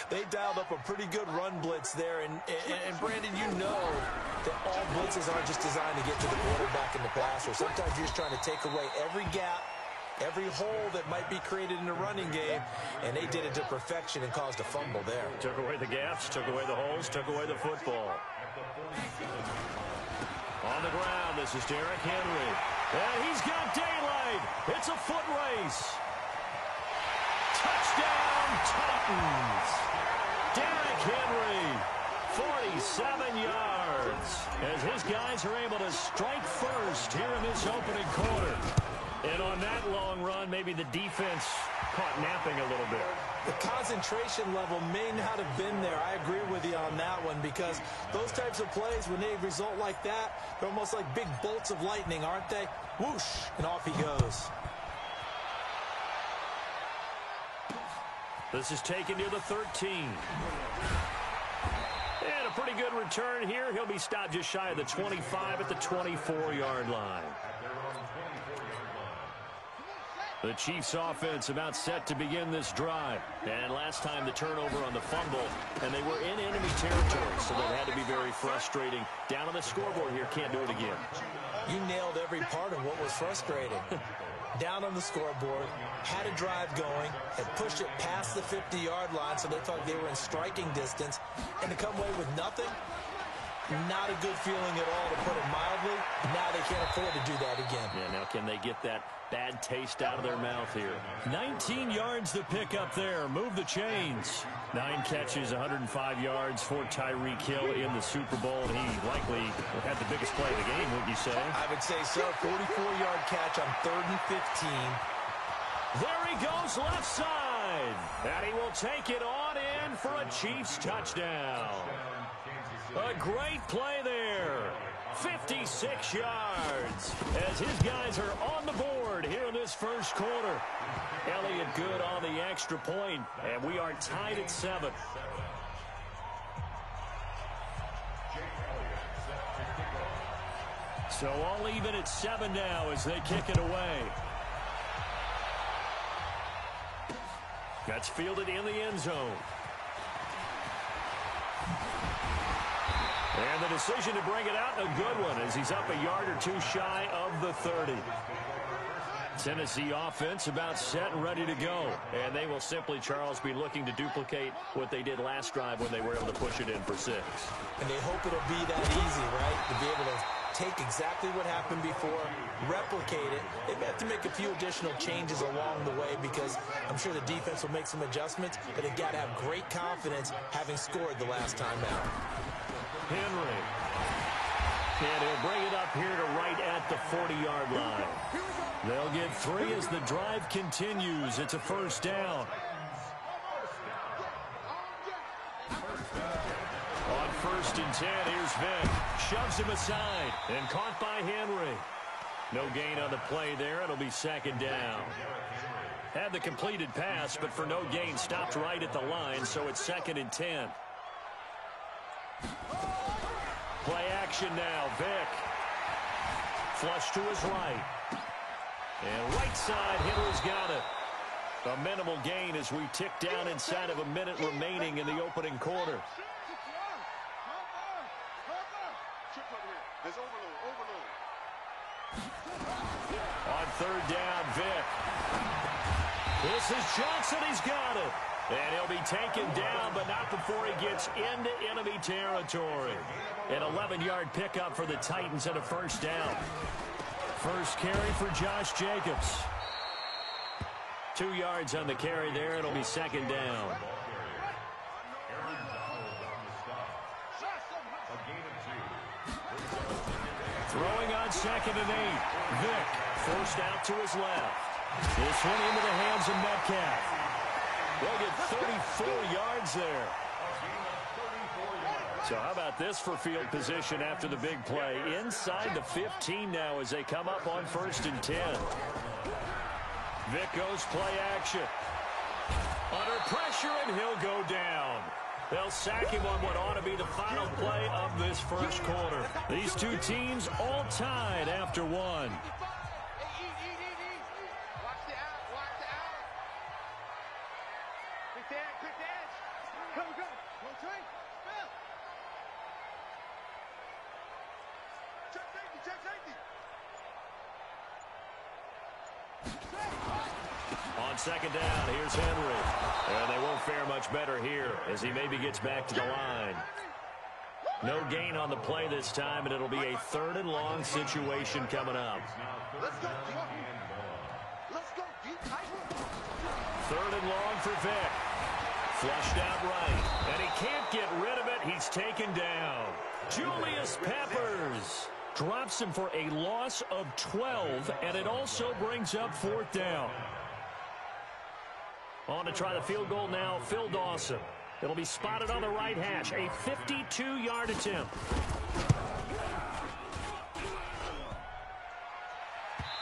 they dialed up a pretty good run blitz there. And Brandon, you know that all blitzes aren't just designed to get to the quarterback in the passer. Sometimes you're just trying to take away every gap, every hole that might be created in the running game, and they did it to perfection and caused a fumble there. Took away the gaps, took away the holes, took away the football. On the ground, this is Derrick Henry. And he's got daylight. It's a foot race. Touchdown, Titans. Derrick Henry, 47 yards, as his guys are able to strike first here in this opening quarter. And on that long run, maybe the defense caught napping a little bit. The concentration level may not have been there. I agree with you on that one, because those types of plays, when they result like that, they're almost like big bolts of lightning, aren't they? Whoosh, and off he goes. This is taken near the 13. And a pretty good return here. He'll be stopped just shy of the 25 at the 24-yard line. The Chiefs offense about set to begin this drive. And last time the turnover on the fumble, and they were in enemy territory, so that had to be very frustrating. Down on the scoreboard here, can't do it again. You nailed every part of what was frustrating. Down on the scoreboard, had a drive going, had pushed it past the 50-yard line, so they thought they were in striking distance, and to come away with nothing, not a good feeling at all, to put it mildly. Now they can't afford to do that again. Yeah, now can they get that bad taste out of their mouth here? 19 yards to pick up there. Move the chains. 9 catches, 105 yards for Tyreek Hill in the Super Bowl. And he likely had the biggest play of the game, wouldn't you say? I would say so. 44-yard catch on 3rd and 15. There he goes left side. And he will take it on in for a Chiefs touchdown. A great play there. 56 yards as his guys are on the board here in this first quarter. Elliott good on the extra point, and we are tied at 7. So all even at 7 now as they kick it away. That's fielded in the end zone. And the decision to bring it out, a good one, as he's up a yard or two shy of the 30. Tennessee offense about set and ready to go. And they will simply, Charles, be looking to duplicate what they did last drive when they were able to push it in for 6. And they hope it'll be that easy, right? To be able to take exactly what happened before, replicate it. They may have to make a few additional changes along the way because I'm sure the defense will make some adjustments, but they've got to have great confidence having scored the last time out. Henry. And he'll bring it up here to right at the 40-yard line. They'll get 3 as the drive continues. It's a first down. On 1st and 10, here's Vick. Shoves him aside and caught by Henry. No gain on the play there. It'll be 2nd down. Had the completed pass, but for no gain, stopped right at the line, so it's 2nd and 10. Play action now. Vick. Flush to his right. And right side, Henry's got it. A minimal gain as we tick down inside of a minute remaining in the opening quarter. On 3rd down, Vick. This is Johnson. He's got it. And he'll be taken down, but not before he gets into enemy territory. An 11-yard pickup for the Titans and a first down. First carry for Josh Jacobs. 2 yards on the carry there. It'll be 2nd down. Throwing on 2nd and 8. Vick forced out to his left. This one into the hands of Metcalf. They'll get 34 yards there. So how about this for field position after the big play? Inside the 15 now as they come up on 1st and 10. Vick goes play action. Under pressure, and he'll go down. They'll sack him on what ought to be the final play of this first quarter. These two teams all tied after 1. On 2nd down, here's Henry. And they won't fare much better here as he maybe gets back to the line. No gain on the play this time, and it'll be a 3rd and long situation coming up. 3rd and long for Vick. Flushed out right. And he can't get rid of it. He's taken down. Julius Peppers drops him for a loss of 12, and it also brings up 4th down. On to try the field goal now, Phil Dawson. It'll be spotted on the right hash. A 52-yard attempt.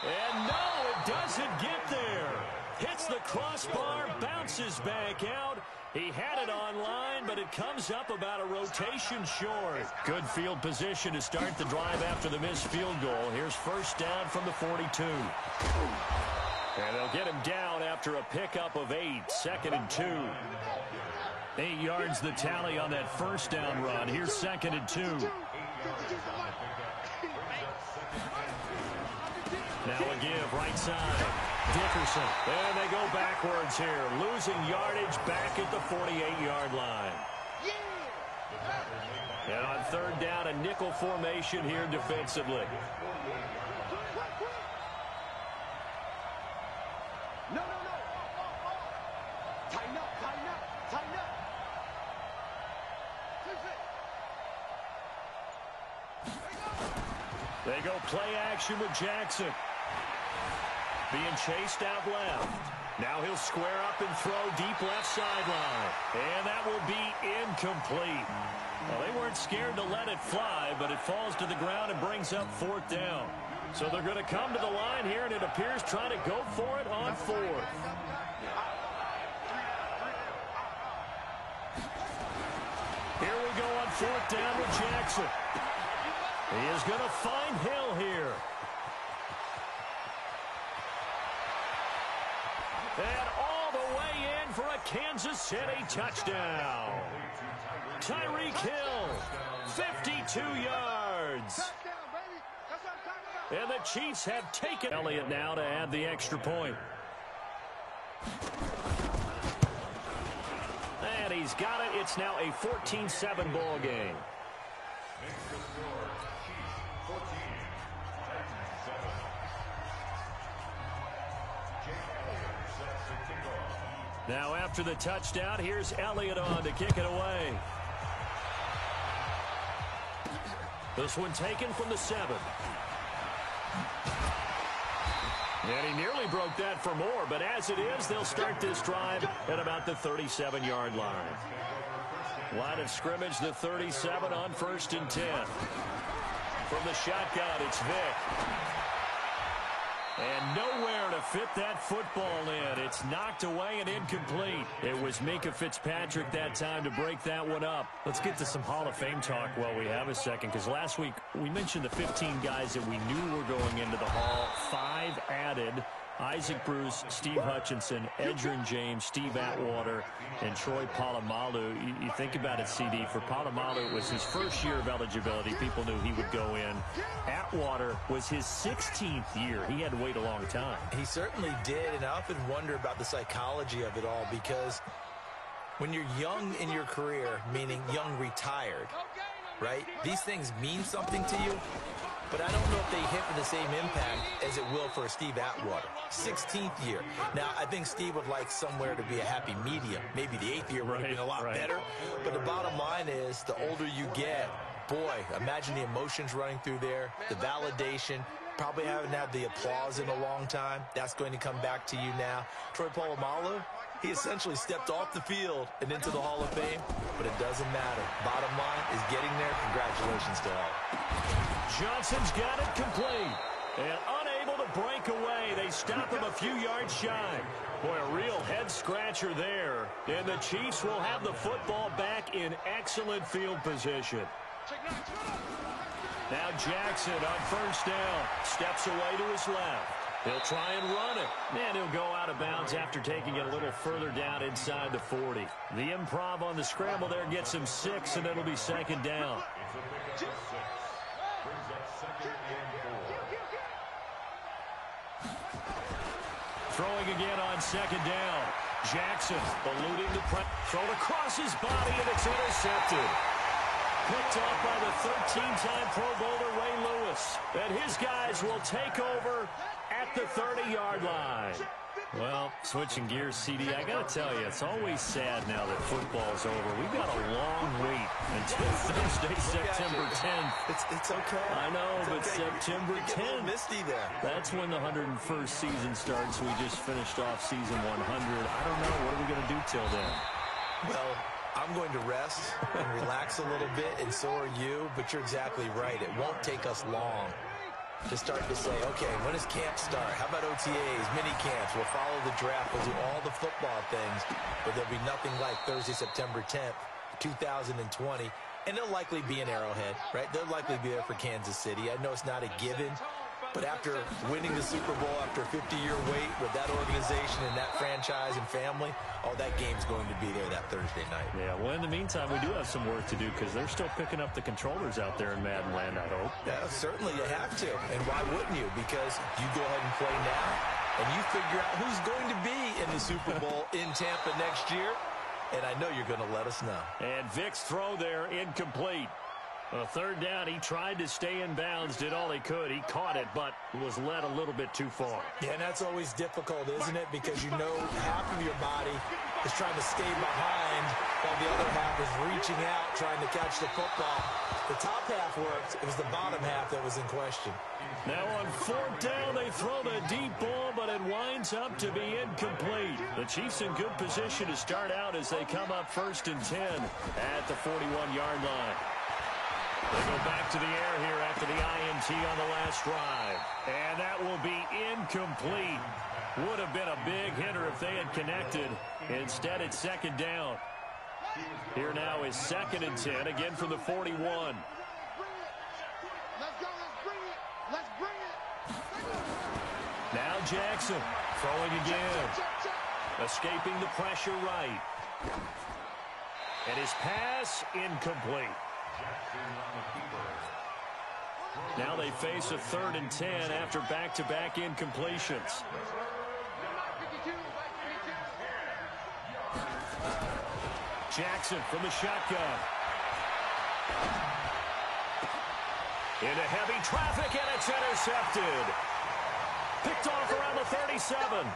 And no, it doesn't get there. Hits the crossbar, bounces back out. He had it online, but it comes up about a rotation short. Good field position to start the drive after the missed field goal. Here's first down from the 42. And they'll get him down after a pickup of 8, 2nd and 2. 8 yards the tally on that first down run. Here's 2nd and 2. Now a give, right side. Dickerson. And they go backwards here. Losing yardage back at the 48-yard line. And on third down, a nickel formation here defensively. No. Tighten up. They go play action with Jackson. Being chased out left. Now he'll square up and throw deep left sideline. And that will be incomplete. Well, they weren't scared to let it fly, but it falls to the ground and brings up 4th down. So they're going to come to the line here, and it appears trying to go for it on 4th. Here we go on 4th down with Jackson. He is going to find Hill here. And all the way in for a Kansas City touchdown. Tyreek Hill, 52 yards. And the Chiefs have taken Elliott now to add the extra point. And he's got it. It's now a 14-7 ball game. Now after the touchdown, here's Elliott on to kick it away. This one taken from the 7. And he nearly broke that for more, but as it is, they'll start this drive at about the 37-yard line. Line of scrimmage, the 37 on 1st and 10. From the shotgun, it's Vick. And nowhere to fit that football in. It's knocked away and incomplete. It was Minkah Fitzpatrick that time to break that one up. Let's get to some Hall of Fame talk while we have a second, because last week we mentioned the 15 guys that we knew were going into the Hall. 5 added. Isaac Bruce, Steve Hutchinson, Edgerrin James, Steve Atwater, and Troy Polamalu. You think about it, CD. For Polamalu, it was his first year of eligibility. People knew he would go in. Atwater was his 16th year. He had to wait a long time. He certainly did, and I often wonder about the psychology of it all, because when you're young in your career, meaning young retired, right, these things mean something to you. But I don't know if they hit with the same impact as it will for Steve Atwater. 16th year. Now, I think Steve would like somewhere to be a happy medium. Maybe the 8th year would have been a lot better. But the bottom line is, the older you get, boy, imagine the emotions running through there, the validation, probably haven't had the applause in a long time. That's going to come back to you now. Troy Polamalu, he essentially stepped off the field and into the Hall of Fame, but it doesn't matter. Bottom line is getting there. Congratulations to all. Johnson's got it complete. And unable to break away. They stop him a few yards shy. Boy, a real head-scratcher there. And the Chiefs will have the football back in excellent field position. Now Jackson on first down. Steps away to his left. He'll try and run it. And he'll go out of bounds after taking it a little further down inside the 40. The improv on the scramble there gets him 6, and it'll be second down. Throwing again on second down. Jackson eluding the pressure. Thrown across his body, and it's intercepted. Picked off by the 13-time Pro Bowler Ray Lewis. And his guys will take over at the 30-yard line. Well, switching gears, CD, I got to tell you, it's always sad now that football's over. We've got a long wait until Thursday, September 10th. It's okay. I know, it's but okay. September 10th. Misty there. That's when the 101st season starts. We just finished off season 100. I don't know. What are we going to do till then? Well, I'm going to rest and relax a little bit, and so are you, but you're exactly right. It won't take us long to start to say, okay, when does camp start? How about OTAs, mini camps? We'll follow the draft. We'll do all the football things, but there'll be nothing like Thursday, September 10th, 2020. And they'll likely be in Arrowhead, right? They'll likely be there for Kansas City. I know it's not a given, but after winning the Super Bowl, after a 50-year wait with that organization and that franchise and family, oh, that game's going to be there that Thursday night. Yeah, well, in the meantime, we do have some work to do because they're still picking up the controllers out there in Madden Land, I hope. Yeah, certainly you have to. And why wouldn't you? Because you go ahead and play now, and you figure out who's going to be in the Super Bowl in Tampa next year. And I know you're going to let us know. And Vic's throw there, incomplete. A third down, he tried to stay in bounds, did all he could. He caught it, but was led a little bit too far. Yeah, and that's always difficult, isn't it? Because you know half of your body is trying to stay behind while the other half is reaching out, trying to catch the football. The top half worked. It was the bottom half that was in question. Now on fourth down, they throw the deep ball, but it winds up to be incomplete. The Chiefs in good position to start out as they come up 1st and 10 at the 41-yard line. They go back to the air here after the INT on the last drive. And that will be incomplete. Would have been a big hitter if they had connected. Instead, it's 2nd down. Here now is 2nd and 10, again from the 41. Let's go, let's bring it. Let's bring it. Now Jackson throwing again. Escaping the pressure right. And his pass incomplete. Now they face a 3rd and 10 after back-to-back incompletions. Jackson from the shotgun. Into heavy traffic, and it's intercepted. Picked off around the 37.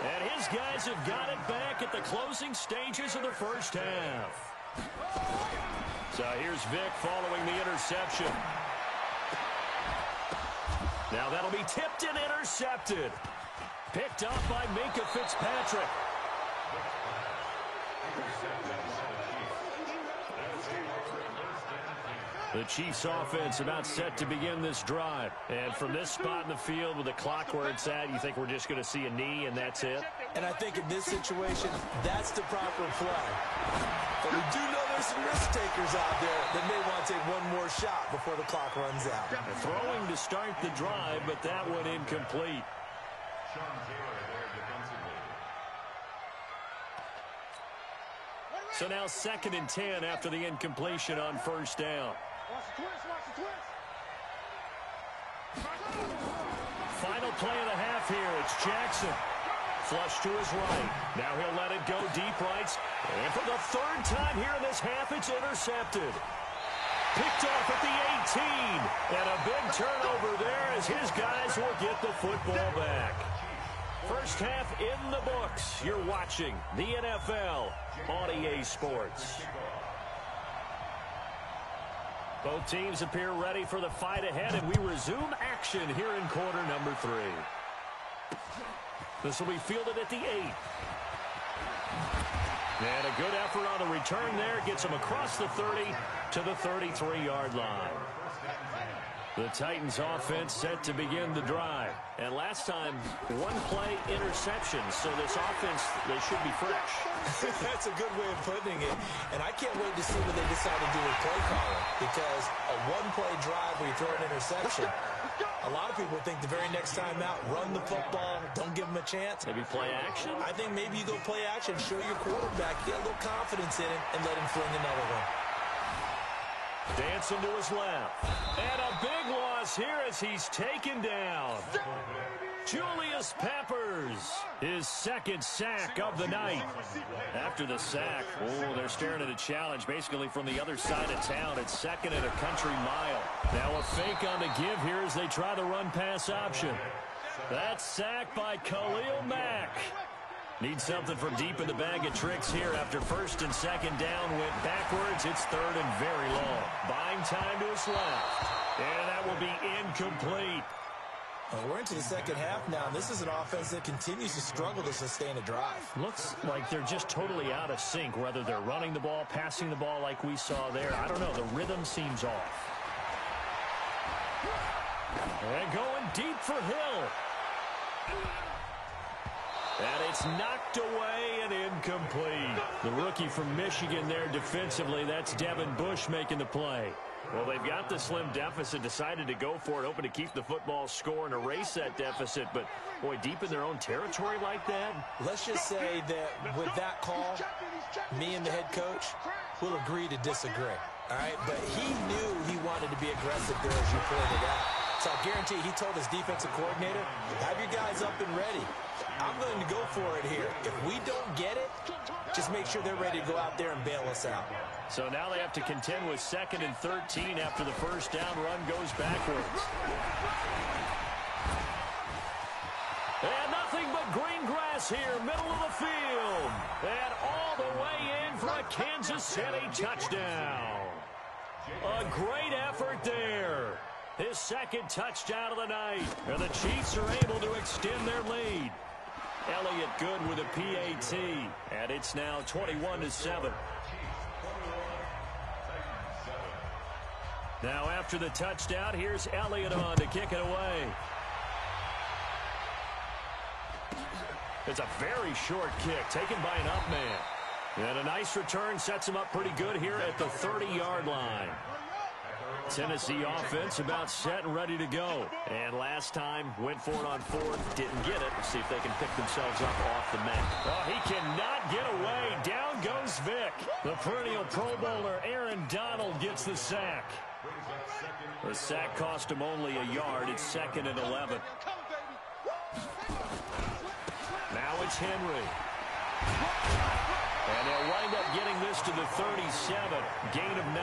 And his guys have got it back at the closing stages of the first half. So here's Vic following the interception. Now that'll be tipped and intercepted. Picked up by Minkah Fitzpatrick. The Chiefs offense about set to begin this drive. And from this spot in the field with the clock where it's at, you think we're just going to see a knee and that's it? And I think in this situation, that's the proper play. But we do know there's some risk takers out there that may want to take one more shot before the clock runs out. Throwing to start the drive, but that one incomplete. So now 2nd and 10 after the incompletion on 1st down. Watch the twist, watch the twist. Final play of the half here. It's Jackson. Flush to his right. Now he'll let it go deep right. And for the 3rd time here in this half, it's intercepted. Picked off at the 18. And a big turnover there as his guys will get the football back. First half in the books. You're watching the NFL on EA Sports. Both teams appear ready for the fight ahead, and we resume action here in quarter number 3. This will be fielded at the 8. And a good effort on the return there. Gets him across the 30 to the 33-yard line. The Titans offense set to begin the drive. And last time, 1-play interception. So this offense, they should be fresh. That's a good way of putting it. And I can't wait to see what they decide to do with play calling. Because a 1-play drive where you throw an interception, a lot of people think the very next time out, run the football, don't give them a chance. Maybe play action? I think maybe you go play action, show your quarterback, get a little confidence in him, and let him fling another one. Dancing to his left. And a big loss here as he's taken down. Julius Peppers, his 2nd sack of the night. After the sack, they're staring at a challenge basically from the other side of town. It's 2nd and a country mile. Now a fake on the give here as they try the run-pass option. That's sacked by Khalil Mack. Need something from deep in the bag of tricks here after 1st and 2nd down went backwards. It's 3rd and very long. Buying time to his left. And that will be incomplete. We're into the second half now, and this is an offense that continues to struggle to sustain a drive. Looks like they're just totally out of sync, whether they're running the ball, passing the ball like we saw there. I don't know. The rhythm seems off. And going deep for Hill. And it's knocked away and incomplete. The rookie from Michigan there defensively, that's Devin Bush making the play. Well, they've got the slim deficit, decided to go for it, hoping to keep the football score and erase that deficit. But, boy, deep in their own territory like that. Let's just say that with that call, me and the head coach will agree to disagree. All right? But he knew he wanted to be aggressive there, as you pointed out. So I guarantee he told his defensive coordinator, have your guys up and ready. I'm going to go for it here. If we don't get it, just make sure they're ready to go out there and bail us out. So now they have to contend with 2nd and 13 after the first down run goes backwards. And nothing but green grass here, middle of the field. And all the way in for a Kansas City touchdown. A great effort there. His 2nd touchdown of the night. And the Chiefs are able to extend their lead. Elliott Good with a PAT. And it's now 21-7. Now after the touchdown, here's Elliott on to kick it away. It's a very short kick taken by an up man. And a nice return sets him up pretty good here at the 30-yard line. Tennessee offense about set and ready to go. And last time went for it on 4th, didn't get it. See if they can pick themselves up off the mat. Oh, he cannot get away. Down goes Vick. The perennial Pro Bowler Aaron Donald gets the sack. The sack cost him only a yard. It's 2nd and 11. Now it's Henry. And they'll wind up getting this to the 37. Gain of 9.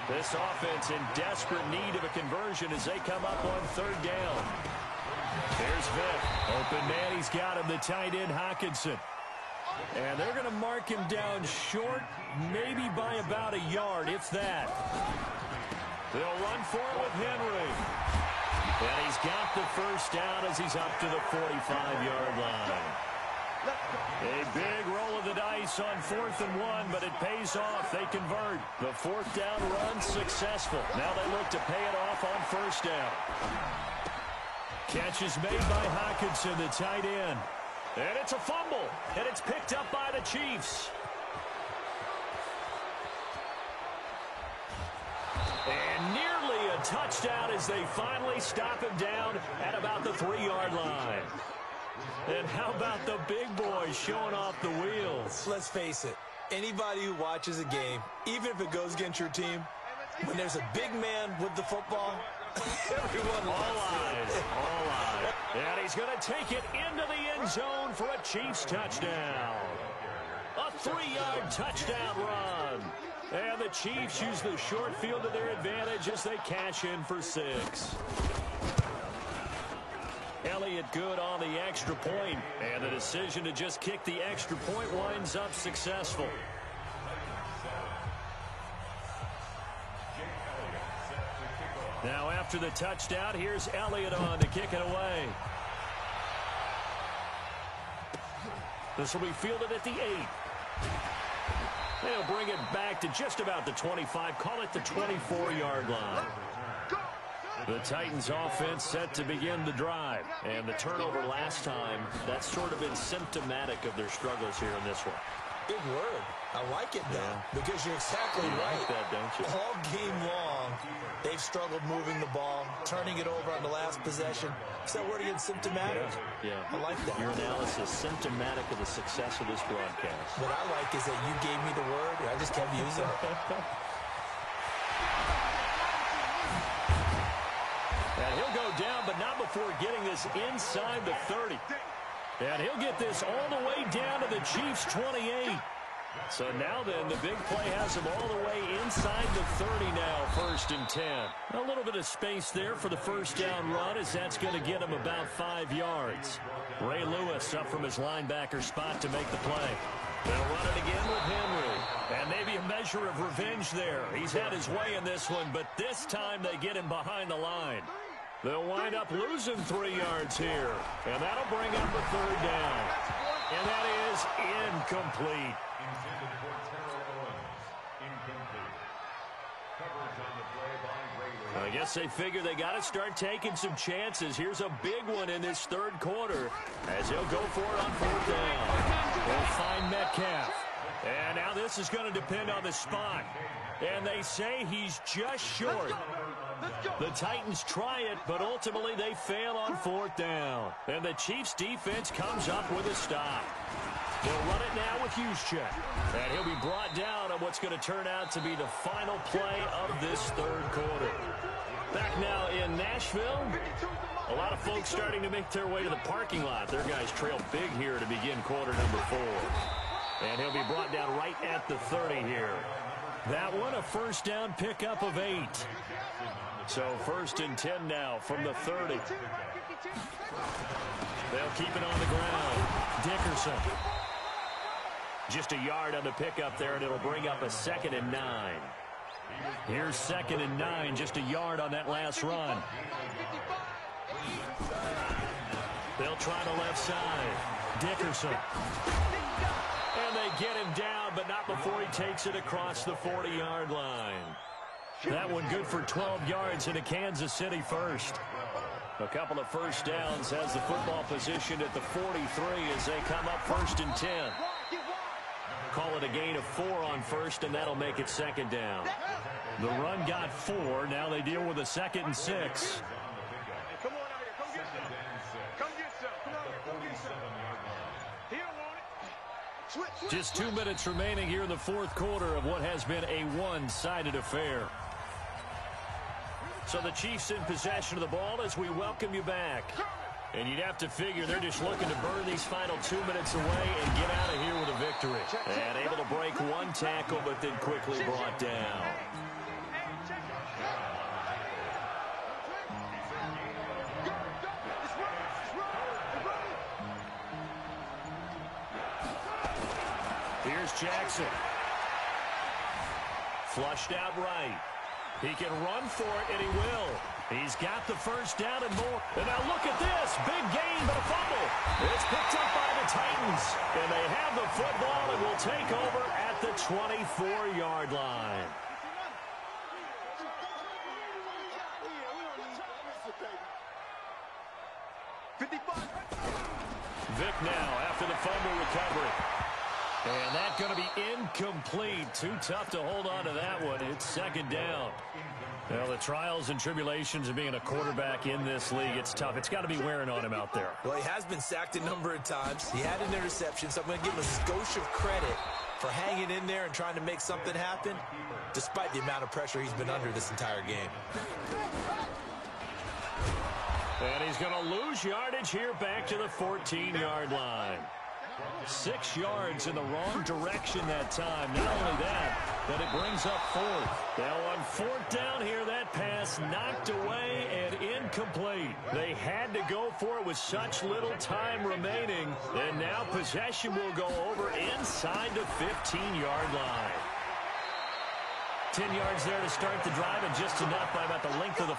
This offense in desperate need of a conversion as they come up on 3rd down. There's Vick. Open man, he's got him, the tight end Hockenson. And they're going to mark him down short, maybe by about a yard, if that. They'll run for it with Henry. And he's got the first down as he's up to the 45-yard line. A big roll of the dice on 4th and 1, but it pays off. They convert. The 4th down run successful. Now they look to pay it off on 1st down. Catch is made by Hockenson, the tight end. And it's a fumble, and it's picked up by the Chiefs. And nearly a touchdown as they finally stop him down at about the 3-yard line. And how about the big boys showing off the wheels? Let's face it, anybody who watches a game, even if it goes against your team, when there's a big man with the football, everyone all eyes, all eyes. And he's going to take it into the end zone for a Chiefs touchdown. A 3-yard touchdown run. And the Chiefs use the short field to their advantage as they cash in for 6. Elliott Good on the extra point, and the decision to just kick the extra point winds up successful. Now after the touchdown, here's Elliott on to kick it away. This will be fielded at the 8. They'll bring it back to just about the 25, call it the 24-yard line. The Titans offense set to begin the drive. And the turnover last time, that's sort of been symptomatic of their struggles here in this one. Big word. I like it, though, because you're exactly right. Like that, don't you? All game long, they've struggled moving the ball, turning it over on the last possession. Is that word again, symptomatic? Yeah. I like that. Your analysis, symptomatic of the success of this broadcast. What I like is that you gave me the word, and I just kept using it. And he'll go down, but not before getting this inside the 30. And he'll get this all the way down to the Chiefs' 28. So now then, the big play has him all the way inside the 30 now, 1st and 10. A little bit of space there for the first down run, as that's going to get him about 5 yards. Ray Lewis up from his linebacker spot to make the play. They'll run it again with Henry. And maybe a measure of revenge there. He's had his way in this one, but this time they get him behind the line. They'll wind up losing 3 yards here. And that'll bring up the 3rd down. And that is incomplete. guess they figure they got to start taking some chances. Here's a big one in this third quarter as he'll go for it on fourth down. They'll find Metcalf. And now this is going to depend on the spot. And they say he's just short. The Titans try it, but ultimately they fail on fourth down. And the Chiefs defense comes up with a stop. They'll run it now with Juszczyk. And he'll be brought down on what's going to turn out to be the final play of this third quarter. Back now in Nashville. A lot of folks starting to make their way to the parking lot. Their guys trail big here to begin quarter number 4. And he'll be brought down right at the 30 here. That one, a first down pickup of 8. So 1st and 10 now from the 30. They'll keep it on the ground. Dickerson. Just a yard on the pickup there, and it'll bring up a 2nd and 9. Here's 2nd and 9, just a yard on that last run. They'll try the left side. Dickerson. And they get him down, but not before he takes it across the 40-yard line. That one good for 12 yards into Kansas City first. A couple of first downs has the football position at the 43 as they come up 1st and 10. Call it a gain of 4 on first, and that'll make it 2nd down. The run got 4. Now they deal with a 2nd and 6. Come on out here. Come get some. Come get some. Come get some. He don't want it. Switch. Just 2 minutes remaining here in the fourth quarter of what has been a one-sided affair. So the Chiefs in possession of the ball as we welcome you back. And you'd have to figure they're just looking to burn these final 2 minutes away and get out of here with a victory. And able to break one tackle, but then quickly brought down. Here's Jackson. Flushed out right. He can run for it, and he will. He's got the first down and more. And now look at this. Big gain, but a fumble. It's picked up by the Titans. And they have the football and will take over at the 24-yard line. Vick now after the fumble recovery. And that's going to be incomplete. Too tough to hold on to that one. It's 2nd down. Well, the trials and tribulations of being a quarterback in this league, it's tough. It's got to be wearing on him out there. Well, he has been sacked a number of times. He had an interception, so I'm going to give him a skosh of credit for hanging in there and trying to make something happen, despite the amount of pressure he's been under this entire game. And he's going to lose yardage here back to the 14-yard line. 6 yards in the wrong direction that time. Not only that, but it brings up 4th. Now on 4th down here, that pass knocked away and incomplete. They had to go for it with such little time remaining. And now possession will go over inside the 15-yard line. 10 yards there to start the drive, and just enough by about the length of the